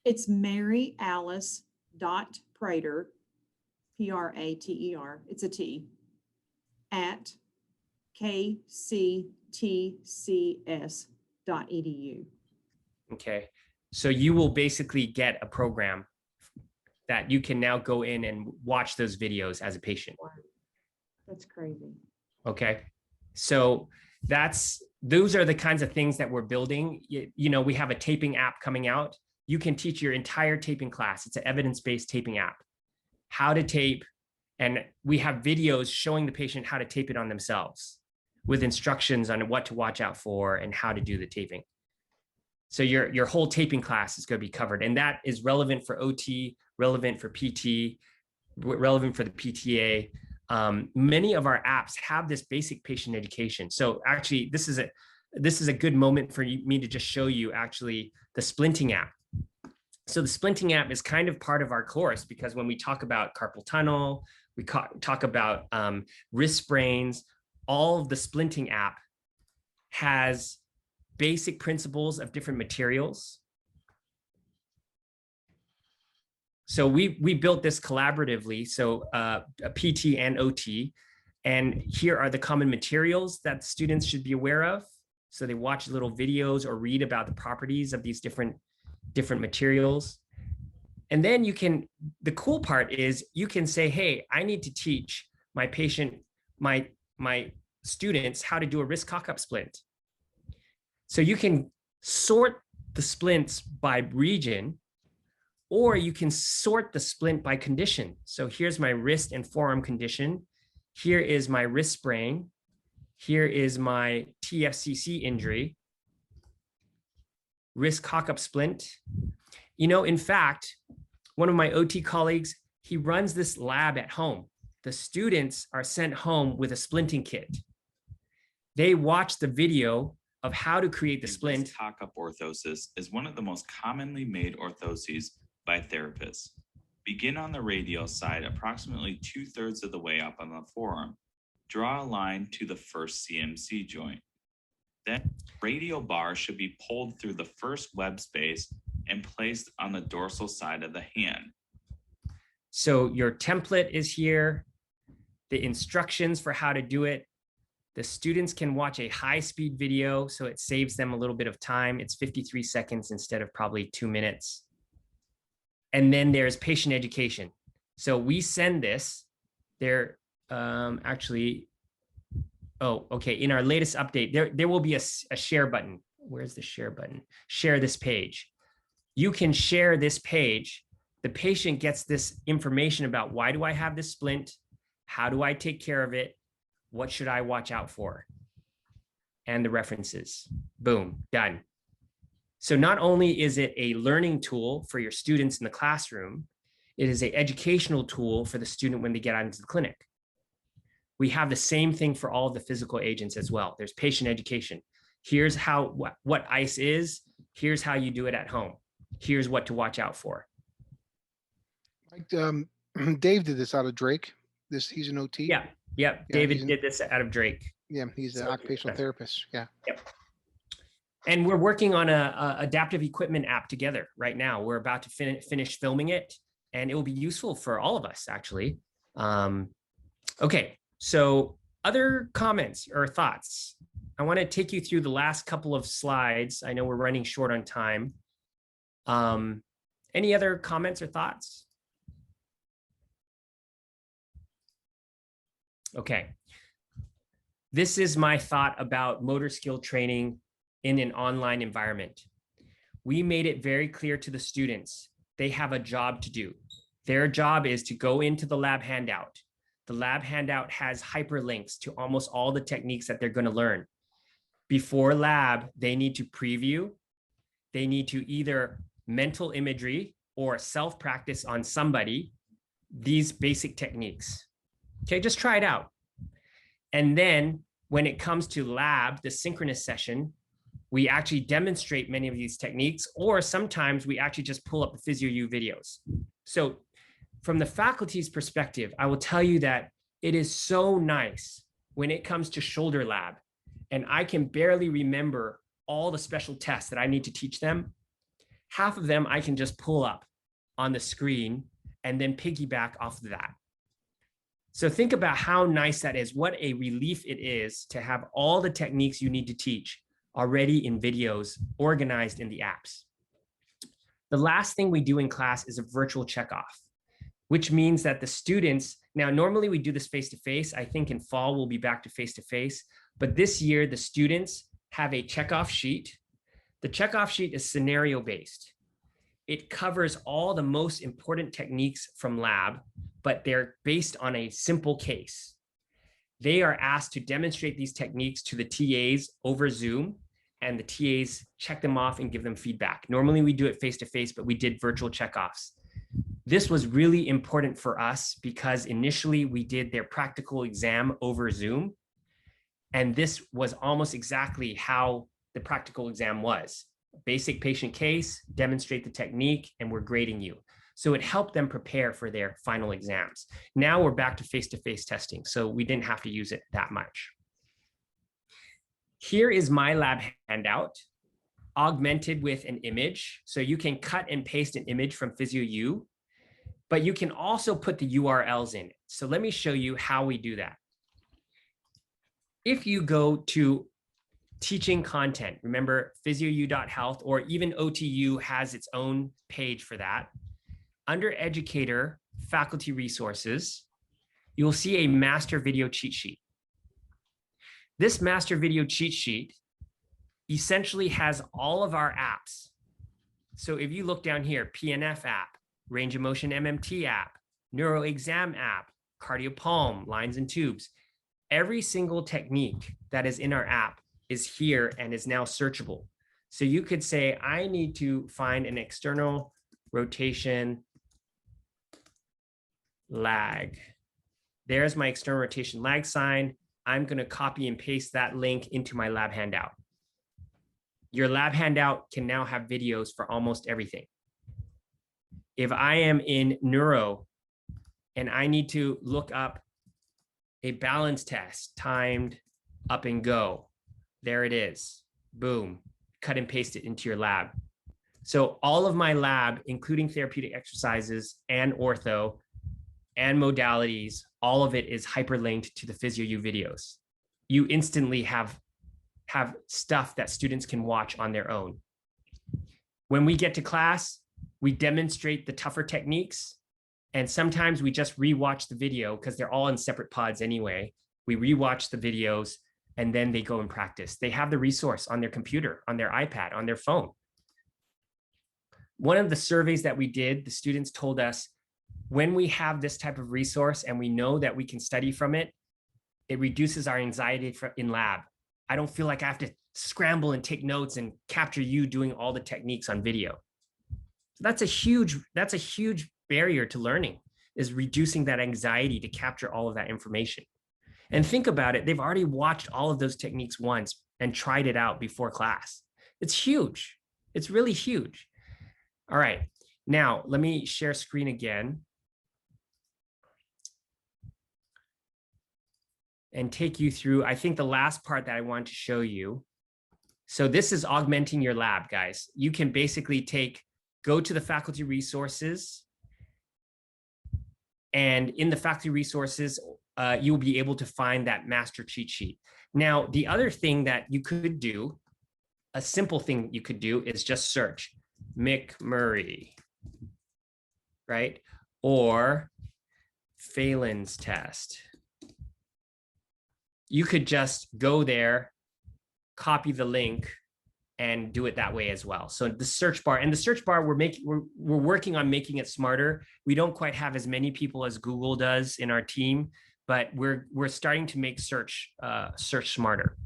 It's maryalice.prater, Prater, it's a T, at kctcs.edu. Okay. So you will basically get a program that you can now go in and watch those videos as a patient. Wow. That's crazy. Okay. So those are the kinds of things that we're building. You know, we have a taping app coming out. You can teach your entire taping class. It's an evidence-based taping app, how to tape. And we have videos showing the patient how to tape it on themselves with instructions on what to watch out for and how to do the taping. So your whole taping class is going to be covered. And that is relevant for OT, relevant for PT, relevant for the PTA. Many of our apps have this basic patient education. So actually, this is a good moment for me to just show you actually the splinting app. So the splinting app is kind of part of our course, because when we talk about carpal tunnel, we talk about wrist sprains, all of the splinting app has basic principles of different materials. So we built this collaboratively, so a PT and OT, and here are the common materials that students should be aware of. So they watch little videos or read about the properties of these different materials. And then the cool part is you can say, hey, I need to teach my patient, my students how to do a wrist cock-up splint. So you can sort the splints by region, or you can sort the splint by condition. So here's my wrist and forearm condition. Here is my wrist sprain. Here is my TFCC injury. Wrist cock-up splint. You know, in fact, one of my OT colleagues, he runs this lab at home. The students are sent home with a splinting kit. They watch the video of how to create the splint. Wrist cock-up orthosis is one of the most commonly made orthoses by therapists. Begin on the radial side, approximately 2/3 of the way up on the forearm. Draw a line to the first CMC joint. Then radial bar should be pulled through the first web space and placed on the dorsal side of the hand. So your template is here, the instructions for how to do it. The students can watch a high-speed video, so it saves them a little bit of time. It's 53 seconds instead of probably 2 minutes. And then there's patient education. So we send this. There actually, oh, okay. In our latest update, there will be a share button. Where's the share button? Share this page. You can share this page. The patient gets this information about why do I have this splint? How do I take care of it? What should I watch out for? And the references. Boom, done. So not only is it a learning tool for your students in the classroom, it is an educational tool for the student when they get out into the clinic. We have the same thing for all of the physical agents as well. There's patient education. Here's how what ICE is. Here's how you do it at home. Here's what to watch out for. Dave did this out of Drake. He's an OT. Yeah. David did this out of Drake. Yeah, he's an occupational therapist. Yeah. Yep. And we're working on a adaptive equipment app together right now. We're about to finish filming it, and it will be useful for all of us, actually. Okay, so other comments or thoughts? I want to take you through the last couple of slides. I know we're running short on time. Any other comments or thoughts? Okay. This is my thought about motor skill training in an online environment. We made it very clear to the students, they have a job to do. Their job is to go into the lab handout. The lab handout has hyperlinks to almost all the techniques that they're going to learn. Before lab, they need to preview. They need to either mental imagery or self-practice on somebody these basic techniques. Okay, just try it out. And then when it comes to lab, the synchronous session, we actually demonstrate many of these techniques, or sometimes we actually just pull up the PhysioU videos. So from the faculty's perspective, I will tell you that it is so nice when it comes to shoulder lab, and I can barely remember all the special tests that I need to teach them. Half of them I can just pull up on the screen and then piggyback off of that. So think about how nice that is, what a relief it is to have all the techniques you need to teach already in videos organized in the apps. The last thing we do in class is a virtual checkoff, which means that the students, now normally we do this face-to-face. I think in fall we'll be back to face-to-face, but this year the students have a checkoff sheet. The checkoff sheet is scenario-based. It covers all the most important techniques from lab, but they're based on a simple case. They are asked to demonstrate these techniques to the TAs over Zoom, and the TAs check them off and give them feedback. Normally we do it face-to-face, but we did virtual checkoffs. This was really important for us because initially we did their practical exam over Zoom, and this was almost exactly how the practical exam was. Basic patient case, demonstrate the technique, and we're grading you. So it helped them prepare for their final exams. Now we're back to face-to-face testing, so we didn't have to use it that much. Here is my lab handout, augmented with an image. So you can cut and paste an image from PhysioU, but you can also put the URLs in it. So let me show you how we do that. If you go to teaching content, remember PhysioU.health, or even OTU has its own page for that. Under Educator, Faculty Resources, you'll see a master video cheat sheet. This master video cheat sheet essentially has all of our apps. So if you look down here, PNF app, Range of Motion MMT app, Neuro Exam app, Cardiopalm, Lines and Tubes, every single technique that is in our app is here and is now searchable. So you could say, I need to find an external rotation lag. There's my external rotation lag sign. I'm going to copy and paste that link into my lab handout. Your lab handout can now have videos for almost everything. If I am in neuro and I need to look up a balance test, timed up and go, there it is. Boom, cut and paste it into your lab. So all of my lab, including therapeutic exercises and ortho and modalities, all of it is hyperlinked to the PhysioU videos. you instantly have stuff that students can watch on their own. When we get to class, we demonstrate the tougher techniques. And sometimes we just rewatch the video because they're all in separate pods anyway. We rewatch the videos and then they go and practice. They have the resource on their computer, on their iPad, on their phone. One of the surveys that we did, the students told us, when we have this type of resource and we know that we can study from it, it reduces our anxiety in lab. I don't feel like I have to scramble and take notes and capture you doing all the techniques on video. That's a huge barrier to learning, is reducing that anxiety to capture all of that information. And think about it, they've already watched all of those techniques once and tried it out before class. It's huge. It's really huge. All right, now let me share screen again and take you through, I think, the last part that I want to show you. So this is augmenting your lab, guys. You can basically go to the faculty resources, and in the faculty resources, you'll be able to find that master cheat sheet. Now, the other thing that you could do, a simple thing you could do, is just search McMurray, right? Or Phelan's test. You could just go there, copy the link, and do it that way as well. So the search bar, we're working on making it smarter. We don't quite have as many people as Google does in our team, but we're starting to make search smarter.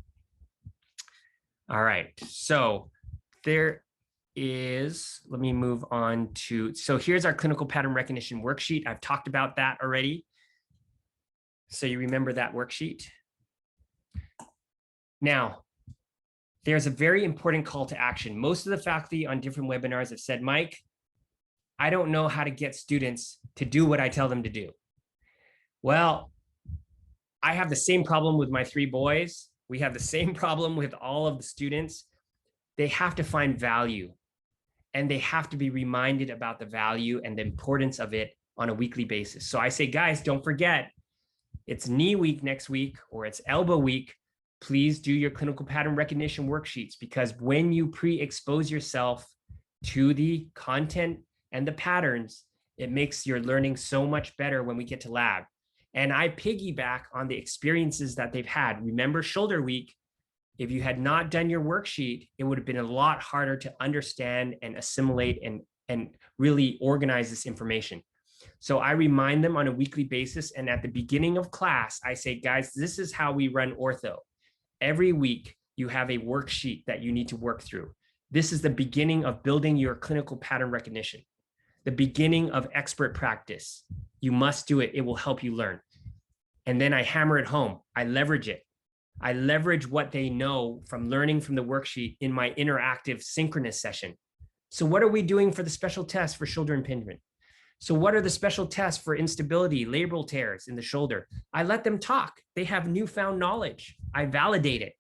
All right, so there is, let me move on to, so here's our clinical pattern recognition worksheet. I've talked about that already. So you remember that worksheet? Now, there's a very important call to action. Most of the faculty on different webinars have said, Mike, I don't know how to get students to do what I tell them to do. Well, I have the same problem with my 3 boys. We have the same problem with all of the students. They have to find value, and they have to be reminded about the value and the importance of it on a weekly basis. So I say, guys, don't forget, it's knee week next week, or it's elbow week. Please do your clinical pattern recognition worksheets, because when you pre-expose yourself to the content and the patterns, it makes your learning so much better when we get to lab. And I piggyback on the experiences that they've had. Remember shoulder week, if you had not done your worksheet, it would have been a lot harder to understand and assimilate and really organize this information. So I remind them on a weekly basis. And at the beginning of class, I say, guys, this is how we run ortho. Every week, you have a worksheet that you need to work through. This is the beginning of building your clinical pattern recognition, the beginning of expert practice. You must do it. It will help you learn. And then I hammer it home. I leverage it. I leverage what they know from learning from the worksheet in my interactive synchronous session. So what are we doing for the special tests for shoulder impingement? So what are the special tests for instability, labral tears in the shoulder? I let them talk. They have newfound knowledge. I validate it.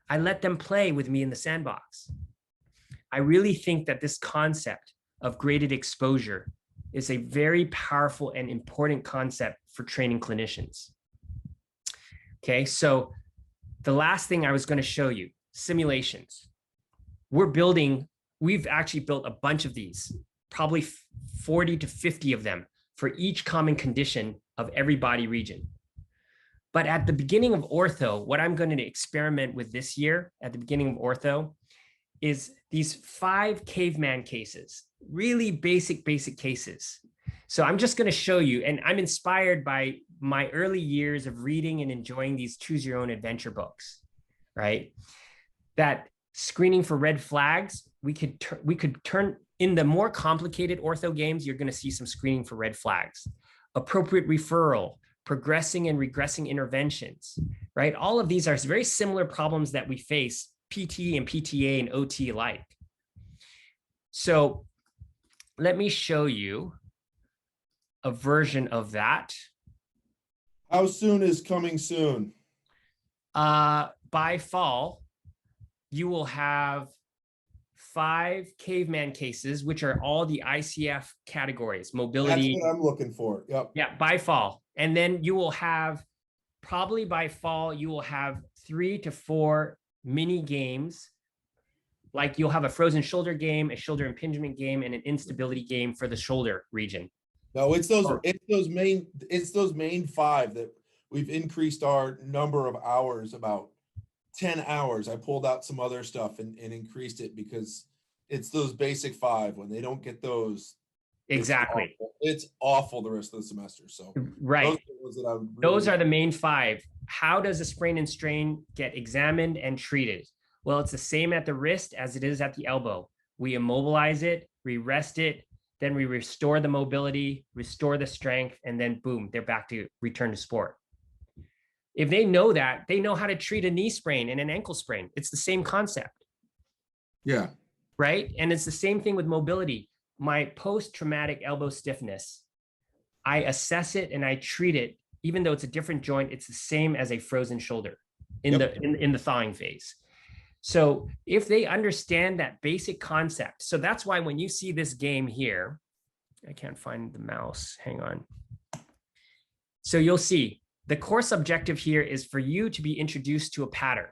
I let them play with me in the sandbox. I really think that this concept of graded exposure is a very powerful and important concept for training clinicians. Okay, so the last thing I was going to show you, simulations. We've actually built a bunch of these, probably 40 to 50 of them for each common condition of every body region. But at the beginning of ortho, what I'm going to experiment with this year at the beginning of ortho is these 5 caveman cases, really basic cases. So I'm just going to show you, and I'm inspired by my early years of reading and enjoying these choose your own adventure books, right? That screening for red flags, we could turn in the more complicated ortho games, you're going to see some screening for red flags, appropriate referral, progressing and regressing interventions, right? All of these are very similar problems that we face, PT and PTA and OT alike. So let me show you a version of that. How soon is coming soon? By fall, you will have 5 caveman cases, which are all the ICF categories, mobility. That's what I'm looking for. Yep. Yeah, by fall. And then you will have, probably by fall, you will have 3 to 4 mini games. Like you'll have a frozen shoulder game, a shoulder impingement game, and an instability game for the shoulder region. No, it's those main 5 that we've increased our number of hours about 10 hours. I pulled out some other stuff and increased it because it's those basic 5. When they don't get those, Exactly. It's awful the rest of the semester. So right. Those are the main 5. How does a sprain and strain get examined and treated? Well, it's the same at the wrist as it is at the elbow. We immobilize it, we rest it, then we restore the mobility, restore the strength, and then boom, they're back to return to sport. If they know that, they know how to treat a knee sprain and an ankle sprain. It's the same concept. Yeah. Right? And it's the same thing with mobility. My post-traumatic elbow stiffness, I assess it and I treat it, even though it's a different joint, it's the same as a frozen shoulder in the thawing phase. So if they understand that basic concept, so that's why when you see this game here, I can't find the mouse, hang on. So you'll see the course objective here is for you to be introduced to a pattern.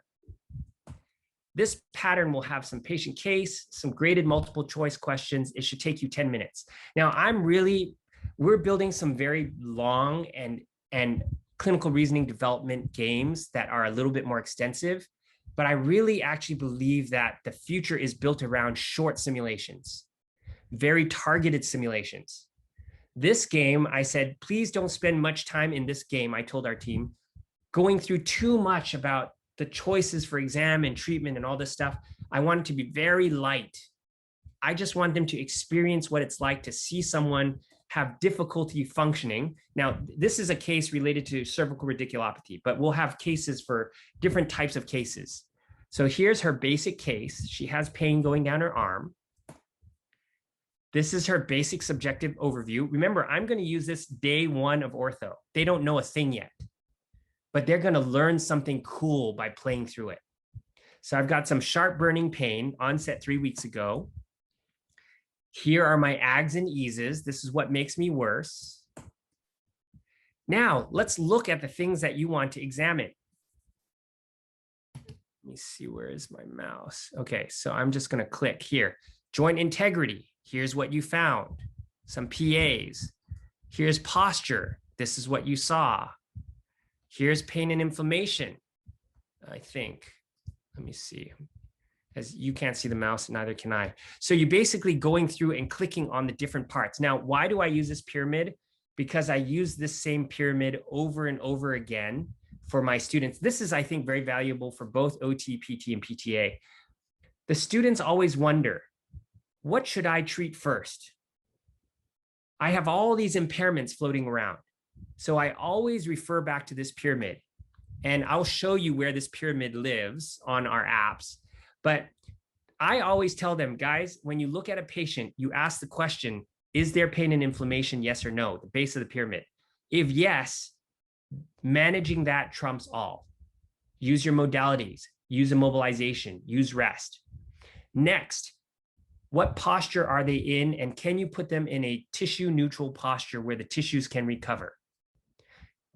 This pattern will have some patient case, some graded multiple choice questions. It should take you 10 minutes. Now we're building some very long and clinical reasoning development games that are a little bit more extensive. But I really actually believe that the future is built around short simulations, very targeted simulations. This game, I said, please don't spend much time in this game, I told our team, going through too much about the choices for exam and treatment and all this stuff. I want it to be very light. I just want them to experience what it's like to see someone have difficulty functioning. Now, this is a case related to cervical radiculopathy, but we'll have cases for different types of cases. So here's her basic case. She has pain going down her arm. This is her basic subjective overview. Remember, I'm going to use this day 1 of ortho. They don't know a thing yet, but they're going to learn something cool by playing through it. So I've got some sharp burning pain, onset 3 weeks ago. Here are my ags and eases. This is what makes me worse. Now, let's look at the things that you want to examine. Let me see, where is my mouse? Okay, so I'm just going to click here. Joint integrity. Here's what you found. Some PAs. Here's posture. This is what you saw. Here's pain and inflammation, I think. Let me see. As you can't see the mouse, neither can I. So you're basically going through and clicking on the different parts. Now, why do I use this pyramid? Because I use this same pyramid over and over again for my students. This is, I think, very valuable for both OT, PT, and PTA. The students always wonder, what should I treat first? I have all these impairments floating around. So I always refer back to this pyramid. And I'll show you where this pyramid lives on our apps. But I always tell them, guys, when you look at a patient, you ask the question, is there pain and inflammation? Yes or no, the base of the pyramid. If yes, managing that trumps all. Use your modalities, use immobilization, use rest. Next, what posture are they in? And can you put them in a tissue neutral posture where the tissues can recover?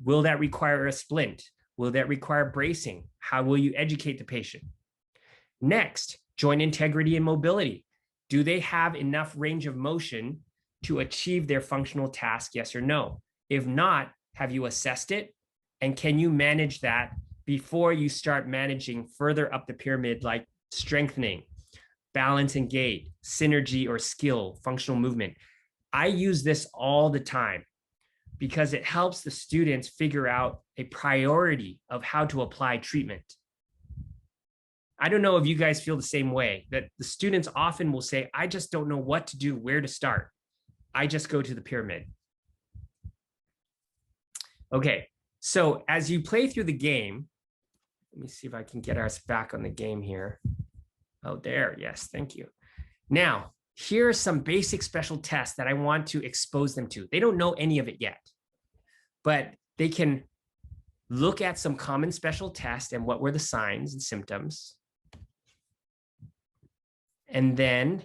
Will that require a splint? Will that require bracing? How will you educate the patient? Next, joint integrity and mobility. Do they have enough range of motion to achieve their functional task, yes or no? If not, have you assessed it? And can you manage that before you start managing further up the pyramid, like strengthening, balance and gait, synergy or skill, functional movement? I use this all the time because it helps the students figure out a priority of how to apply treatment. I don't know if you guys feel the same way, that the students often will say, I just don't know what to do, where to start. I just go to the pyramid. Okay, so as you play through the game, let me see if I can get us back on the game here. Oh, there, yes, thank you. Now, here are some basic special tests that I want to expose them to. They don't know any of it yet, but they can look at some common special tests and what were the signs and symptoms. And then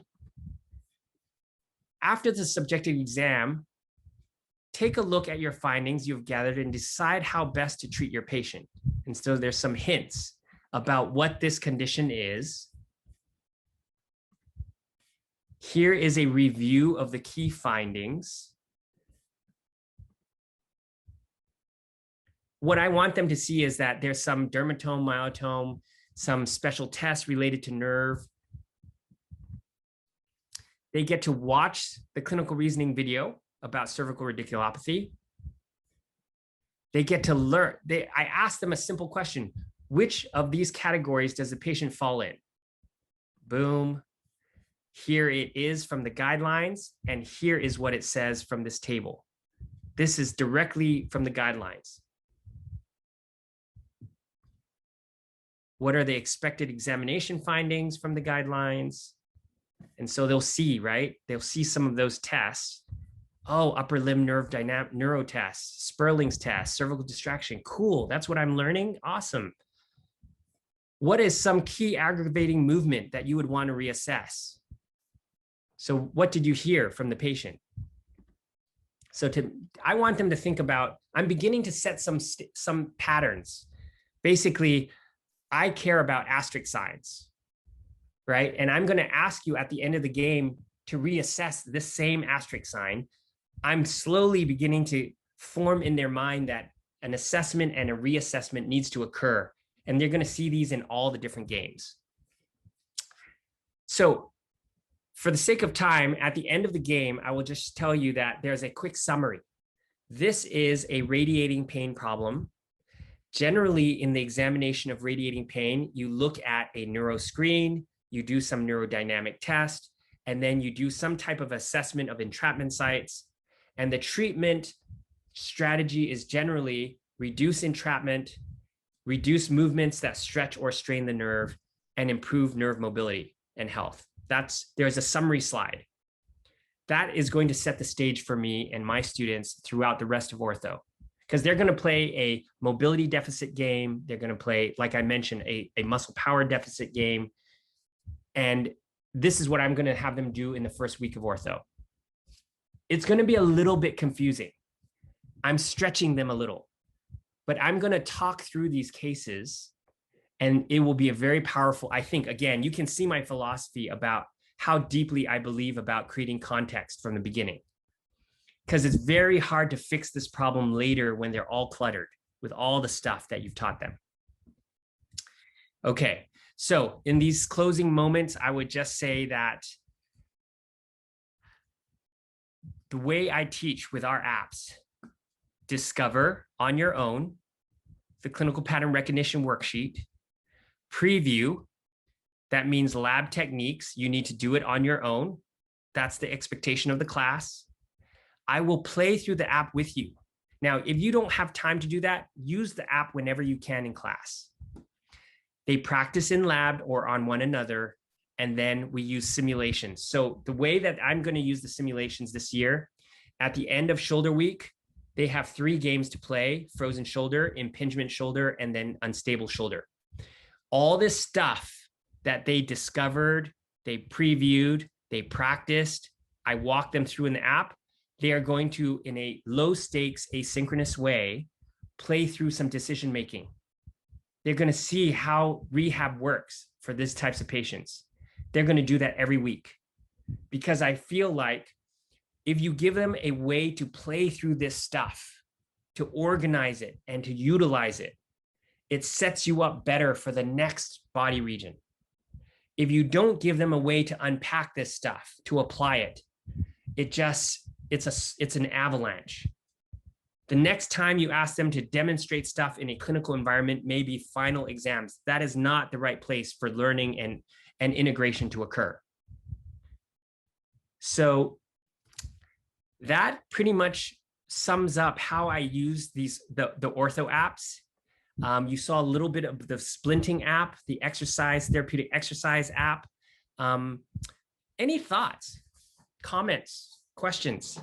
after the subjective exam, take a look at your findings you've gathered and decide how best to treat your patient. And so there's some hints. about what this condition is. Here is a review of the key findings. What I want them to see is that there's some dermatome, myotome, some special tests related to nerve. They get to watch the clinical reasoning video about cervical radiculopathy. They get to learn. I asked them a simple question. Which of these categories does the patient fall in? Boom. Here it is from the guidelines, and here is what it says from this table. This is directly from the guidelines. What are the expected examination findings from the guidelines? And so they'll see, right? They'll see some of those tests. Oh, upper limb nerve dynamic neuro tests, Sperling's test, cervical distraction. Cool. That's what I'm learning. Awesome. What is some key aggravating movement that you would want to reassess? So what did you hear from the patient? So I want them to think about, I'm beginning to set some patterns. Basically, I care about asterisk signs, right? And I'm going to ask you at the end of the game to reassess this same asterisk sign. I'm slowly beginning to form in their mind that an assessment and a reassessment needs to occur. And they're going to see these in all the different games. So for the sake of time, at the end of the game, I will just tell you that there's a quick summary. This is a radiating pain problem. Generally, in the examination of radiating pain, you look at a neuro screen, you do some neurodynamic test, and then you do some type of assessment of entrapment sites. And the treatment strategy is generally reduce entrapment, reduce movements that stretch or strain the nerve, and improve nerve mobility and health. There's a summary slide. That is going to set the stage for me and my students throughout the rest of ortho, because they're going to play a mobility deficit game. They're going to play, like I mentioned, a muscle power deficit game. And this is what I'm going to have them do in the first week of ortho. It's going to be a little bit confusing. I'm stretching them a little, but I'm going to talk through these cases, and it will be a very powerful, I think, again, you can see my philosophy about how deeply I believe about creating context from the beginning, because it's very hard to fix this problem later when they're all cluttered with all the stuff that you've taught them. Okay, so in these closing moments, I would just say that the way I teach with our apps, discover on your own the clinical pattern recognition worksheet, preview, that means lab techniques, you need to do it on your own. That's the expectation of the class. I will play through the app with you. Now, if you don't have time to do that, use the app whenever you can in class. They practice in lab or on one another, and then we use simulations. So the way that I'm going to use the simulations this year, at the end of shoulder week, they have 3 games to play: frozen shoulder, impingement shoulder, and then unstable shoulder. All this stuff that they discovered, they previewed, they practiced, I walked them through in the app. They are going to, in a low stakes, asynchronous way, play through some decision making. They're going to see how rehab works for these types of patients. They're going to do that every week, because I feel like if you give them a way to play through this stuff, to organize it and to utilize it, it sets you up better for the next body region. If you don't give them a way to unpack this stuff, to apply it, it's an avalanche. The next time you ask them to demonstrate stuff in a clinical environment, maybe final exams, that is not the right place for learning and integration to occur. So that pretty much sums up how I use the ortho apps. You saw a little bit of the splinting app, the therapeutic exercise app. Any thoughts, comments, questions?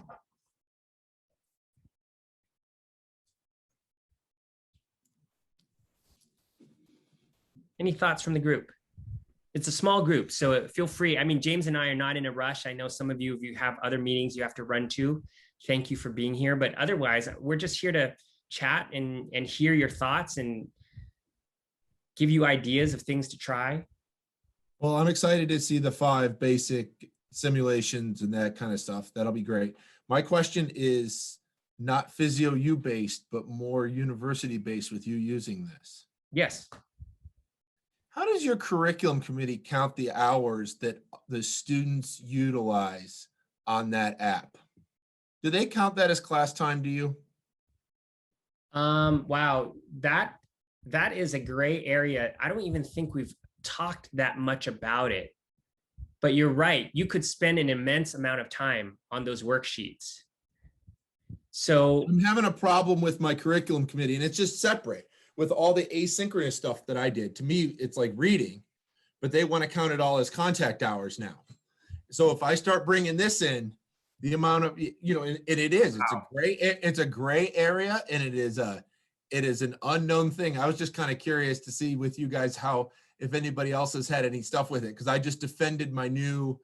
Any thoughts from the group? It's a small group, so feel free. I mean, James and I are not in a rush. I know some of you, if you have other meetings you have to run to, thank you for being here. But otherwise, we're just here to chat and hear your thoughts. And give you ideas of things to try. Well, I'm excited to see the 5 basic simulations and that kind of stuff. That'll be great. My question is not PhysioU based, but more university based with you using this. Yes. How does your curriculum committee count the hours that the students utilize on that app? Do they count that as class time to you? Wow, that is a gray area. I don't even think we've talked that much about it, but you're right. You could spend an immense amount of time on those worksheets. So I'm having a problem with my curriculum committee, and it's just separate with all the asynchronous stuff that I did. To me, it's like reading, but they want to count it all as contact hours now. So if I start bringing this in, the amount of, you know, and it's a gray area, and it is an unknown thing. I was just kind of curious to see with you guys how, if anybody else has had any stuff with it, because I just defended my new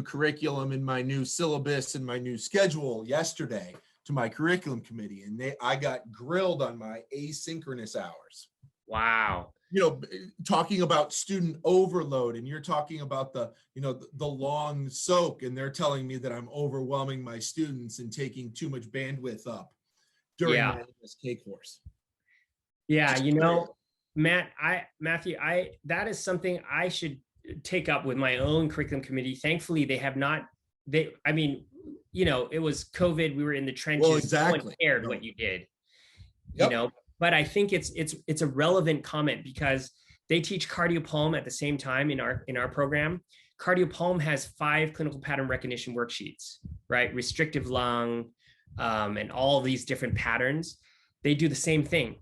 curriculum and my new syllabus and my new schedule yesterday to my curriculum committee, and I got grilled on my asynchronous hours. wow. You know, talking about student overload, and you're talking about the long soak, and they're telling me that I'm overwhelming my students and taking too much bandwidth up during my MSK course. Yeah, you know, Matthew, that is something I should take up with my own curriculum committee. Thankfully, they have not. I mean, you know, it was COVID. We were in the trenches. Well, exactly. No one cared what you did. Yep. You know, but I think it's a relevant comment because they teach cardiopulm at the same time in our program. Cardiopulm has 5 clinical pattern recognition worksheets, right? Restrictive lung, and all of these different patterns. They do the same thing,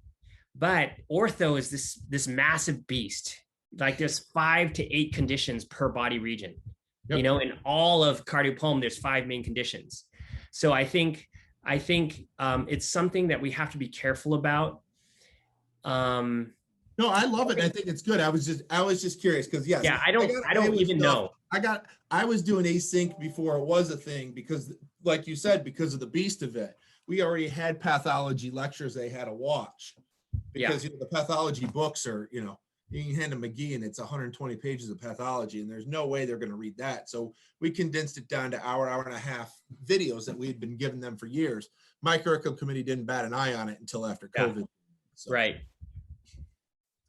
but ortho is this massive beast. Like there's 5 to 8 conditions per body region. Yep. You know, in all of cardiopulm, there's 5 main conditions. So I think it's something that we have to be careful about. No, I love it. I think it's good. I was just curious because yes. Yeah, I don't even know. I was doing async before it was a thing because, like you said, because of the beast of it. We already had pathology lectures they had to watch because the pathology books are, you know, you can hand them McGee and it's 120 pages of pathology, and there's no way they're going to read that. So we condensed it down to hour and a half videos that we had been giving them for years. My curriculum committee didn't bat an eye on it until after COVID. So. Right.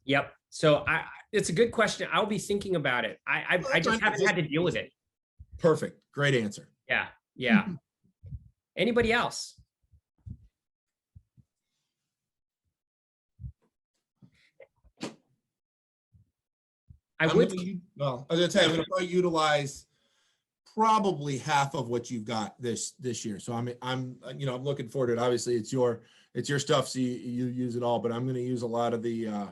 Yep. So it's a good question. I'll be thinking about it. I just haven't had to deal with it. Perfect. Great answer. Yeah. Yeah. Anybody else? I was going to tell you, I'm going to probably utilize probably half of what you've got this year. So I'm looking forward to it. Obviously it's your stuff. So you use it all, but I'm going to use a lot of the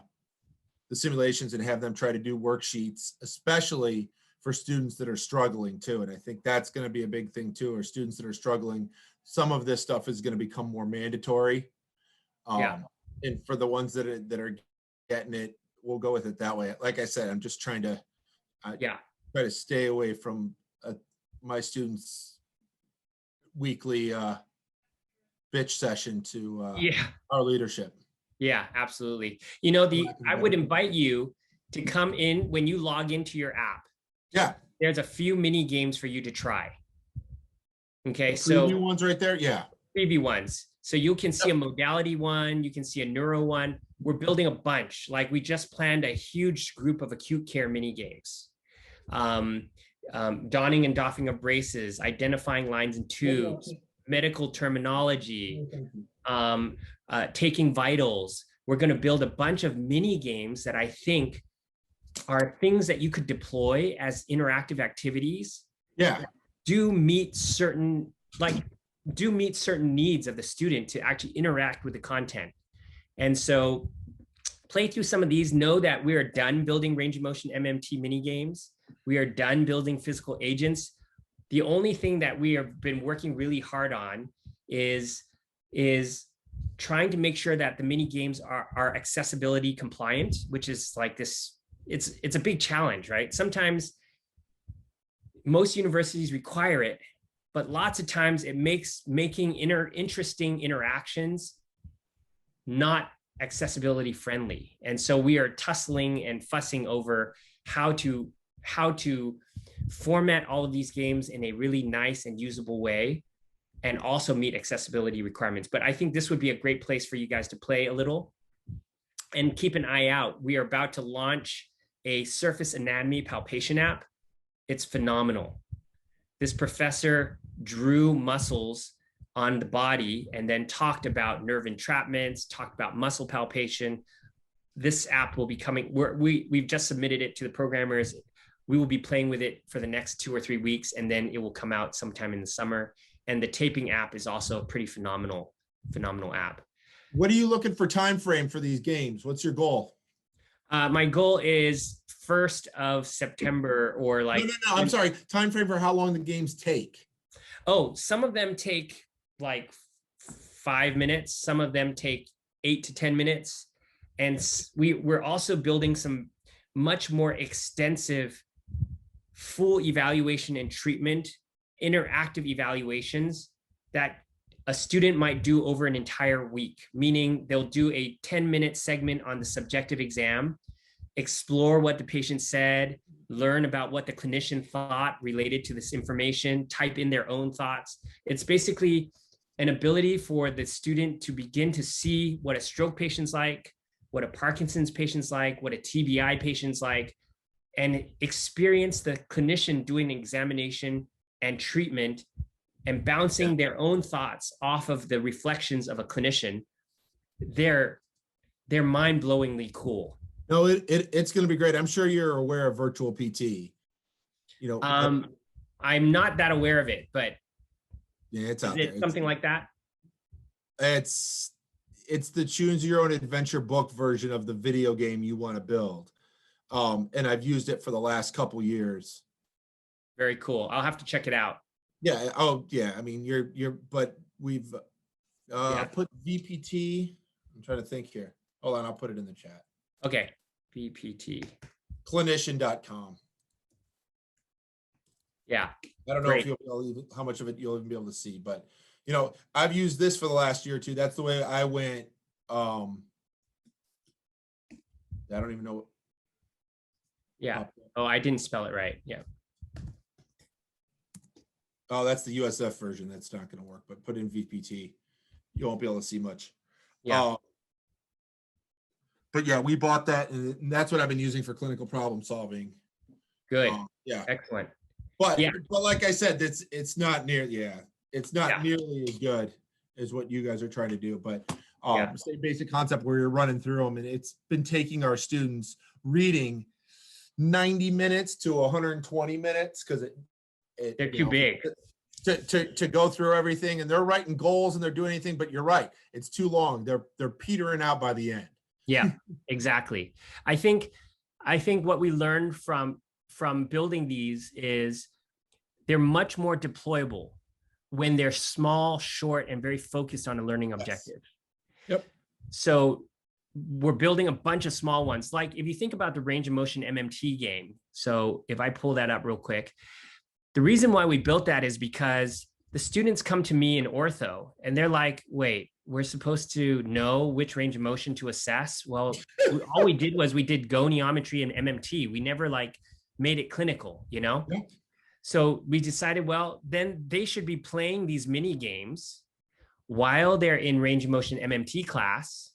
simulations and have them try to do worksheets, especially for students that are struggling too. And I think that's going to be a big thing too, or students that are struggling. Some of this stuff is going to become more mandatory. And for the ones that are getting it, we'll go with it that way. Like I said, I'm just trying to try to stay away from my students' weekly bitch session to our leadership. Yeah, absolutely. You know, I would invite you to come in when you log into your app. Yeah. There's a few mini games for you to try. Okay. So preview ones right there. Yeah. Preview ones. So you can see a modality one, you can see a neuro one. We're building a bunch. Like we just planned a huge group of acute care mini games. Donning and doffing of braces, identifying lines and tubes, medical terminology, taking vitals. We're going to build a bunch of mini games that I think are things that you could deploy as interactive activities. Yeah. Do meet certain needs of the student to actually interact with the content. And so play through some of these. Know that we are done building range of motion MMT mini games. We are done building physical agents. The only thing that we have been working really hard on is trying to make sure that the mini games are accessibility compliant, which is like this, it's a big challenge, right? Sometimes most universities require it, but lots of times it makes making interesting interactions not accessibility friendly. And so we are tussling and fussing over how to format all of these games in a really nice and usable way, and also meet accessibility requirements. But I think this would be a great place for you guys to play a little. And keep an eye out. We are about to launch a surface anatomy palpation app. It's phenomenal. This professor drew muscles on the body and then talked about nerve entrapments, talked about muscle palpation. This app will be coming. We've just submitted it to the programmers. We will be playing with it for the next 2 or 3 weeks, and then it will come out sometime in the summer. And the taping app is also a pretty phenomenal app. What are you looking for time frame for these games? What's your goal? My goal is 1st of September, or like. No. I'm sorry. Time frame for how long the games take. Oh, some of them take like 5 minutes. Some of them take 8 to 10 minutes. And we're also building some much more extensive full evaluation and treatment, interactive evaluations that a student might do over an entire week, meaning they'll do a 10-minute segment on the subjective exam, explore what the patient said, learn about what the clinician thought related to this information, type in their own thoughts. It's basically an ability for the student to begin to see what a stroke patient's like, what a Parkinson's patient's like, what a TBI patient's like, and experience the clinician doing an examination and treatment and bouncing their own thoughts off of the reflections of a clinician. They're mind-blowingly cool. No, it's going to be great. I'm sure you're aware of virtual PT. You know, I'm not that aware of it, but yeah, it's out there. It's something like that. It's the choose your own adventure book version of the video game you want to build. And I've used it for the last couple years. Very cool. I'll have to check it out. Yeah. Oh, yeah. I mean, but we've put VPT. I'm trying to think here. Hold on. I'll put it in the chat. Okay. VPT. Clinician.com. Yeah. I don't know if how much of it you'll even be able to see, but you know, I've used this for the last year or two. That's the way I went. I don't even know. Yeah. Oh, I didn't spell it right. Yeah. Oh, that's the USF version. That's not going to work, but put in VPT. You won't be able to see much. Yeah. But yeah, we bought that, and that's what I've been using for clinical problem solving. Good. Yeah. Excellent. But like I said, it's not nearly as good as what you guys are trying to do. But same basic concept where you're running through them, and it's been taking our students reading 90 minutes to 120 minutes because they're too big to go through everything, and they're writing goals and they're doing anything. But you're right, it's too long. They're petering out by the end. Yeah, exactly. I think what we learned from building these is they're much more deployable when they're small, short, and very focused on a learning objective. Yep. So we're building a bunch of small ones. Like if you think about the range of motion MMT game. So if I pull that up real quick, the reason why we built that is because the students come to me in ortho and they're like, wait, we're supposed to know which range of motion to assess. Well, all we did was we did goniometry and MMT. We never like made it clinical, you know? Yep. So we decided, well, then they should be playing these mini games while they're in range of motion MMT class.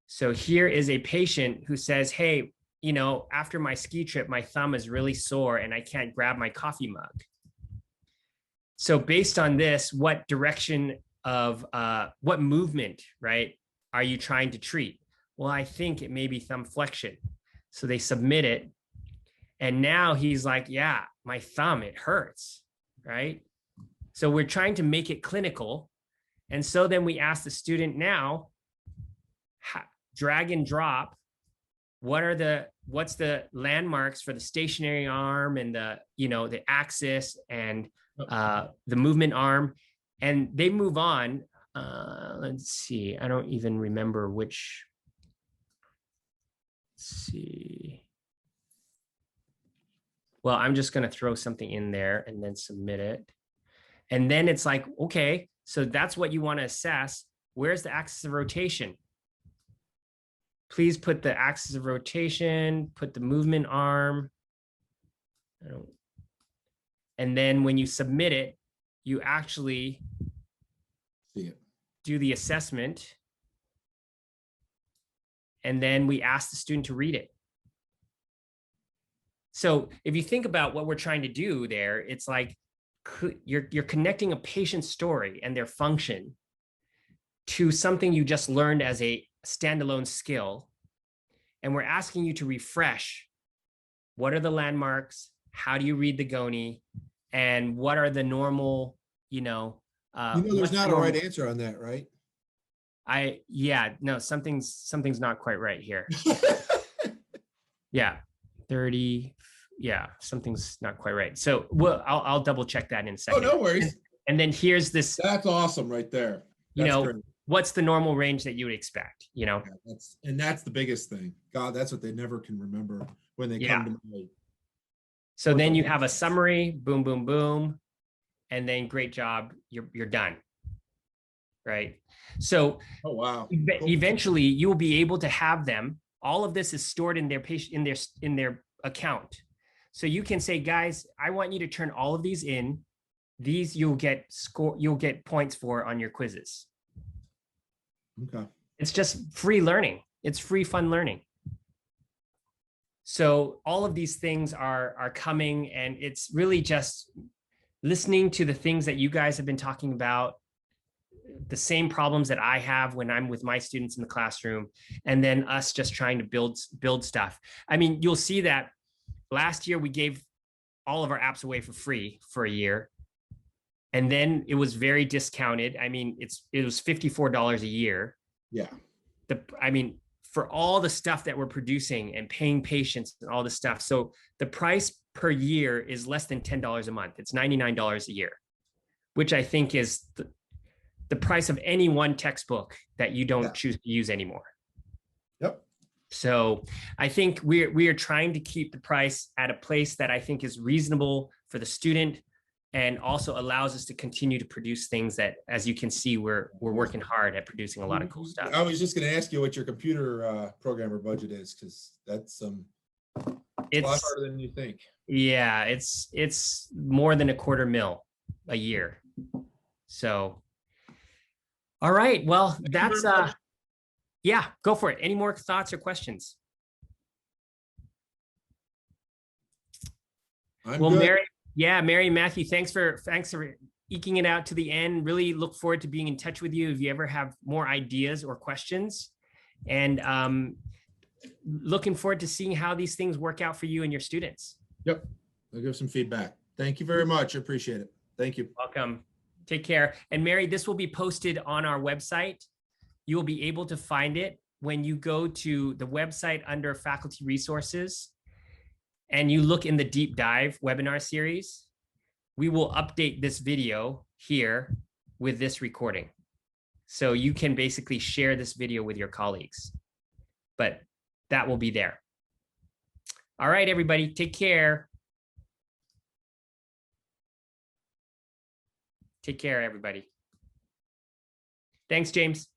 So here is a patient who says, hey, you know, after my ski trip, my thumb is really sore and I can't grab my coffee mug. So based on this, what direction of what movement, right, are you trying to treat? Well, I think it may be thumb flexion. So they submit it. And now he's like, yeah, my thumb, it hurts, right? So we're trying to make it clinical. And so then we ask the student now, drag and drop, what's the landmarks for the stationary arm and the, you know, the axis and the movement arm, and they move on. Let's see, I don't even remember which, let's see. Well, I'm just going to throw something in there and then submit it. And then it's like, okay, so that's what you want to assess. Where's the axis of rotation? please put the axis of rotation, put the movement arm. And then when you submit it, you actually See it. do the assessment. And then we ask the student to read it. So if you think about what we're trying to do there, it's like you're connecting a patient's story and their function to something you just learned as a standalone skill. And we're asking you to refresh. What are the landmarks? How do you read the GONI? And what are the normal, there's not a right answer on that, right? No, something's not quite right here. Yeah, 30. Yeah, something's not quite right. So I'll double check that in a second. Oh, no worries. And then here's this. That's awesome right there. That's great. What's the normal range that you would expect? Yeah, that's the biggest thing. God, that's what they never can remember when they come to me. So then you have a summary, boom, boom, boom, and then great job, you're done. Right. So oh wow. Eventually you will be able to have them. All of this is stored in their in their account. So you can say, guys, I want you to turn all of these in. These you'll get points for on your quizzes. Okay. It's just free learning. It's free, fun learning. So all of these things are coming, and it's really just listening to the things that you guys have been talking about, the same problems that I have when I'm with my students in the classroom, and then us just trying to build stuff. I mean, you'll see that last year we gave all of our apps away for free for a year. And then it was very discounted. I mean, it was $54 a year. Yeah. For all the stuff that we're producing and paying patients and all this stuff. So the price per year is less than $10 a month. It's $99 a year, which I think is the price of any one textbook that you don't choose to use anymore. Yep. So I think we are trying to keep the price at a place that I think is reasonable for the student, and also allows us to continue to produce things that, as you can see, we're working hard at producing a lot of cool stuff. I was just going to ask you what your computer programmer budget is, because that's it's a lot harder than you think. Yeah, it's more than $250,000 a year. So, all right, well, that's yeah, go for it. Any more thoughts or questions? Well, good. Mary and Matthew, thanks for eking it out to the end. Really look forward to being in touch with you if you ever have more ideas or questions. And looking forward to seeing how these things work out for you and your students. Yep. I'll give some feedback. Thank you very much. I appreciate it. Thank you. Welcome. Take care. And Mary, this will be posted on our website. You will be able to find it when you go to the website under faculty resources and you look in the deep dive webinar series. We will update this video here with this recording. So you can basically share this video with your colleagues, but that will be there. All right, everybody, take care. Take care, everybody. Thanks, James.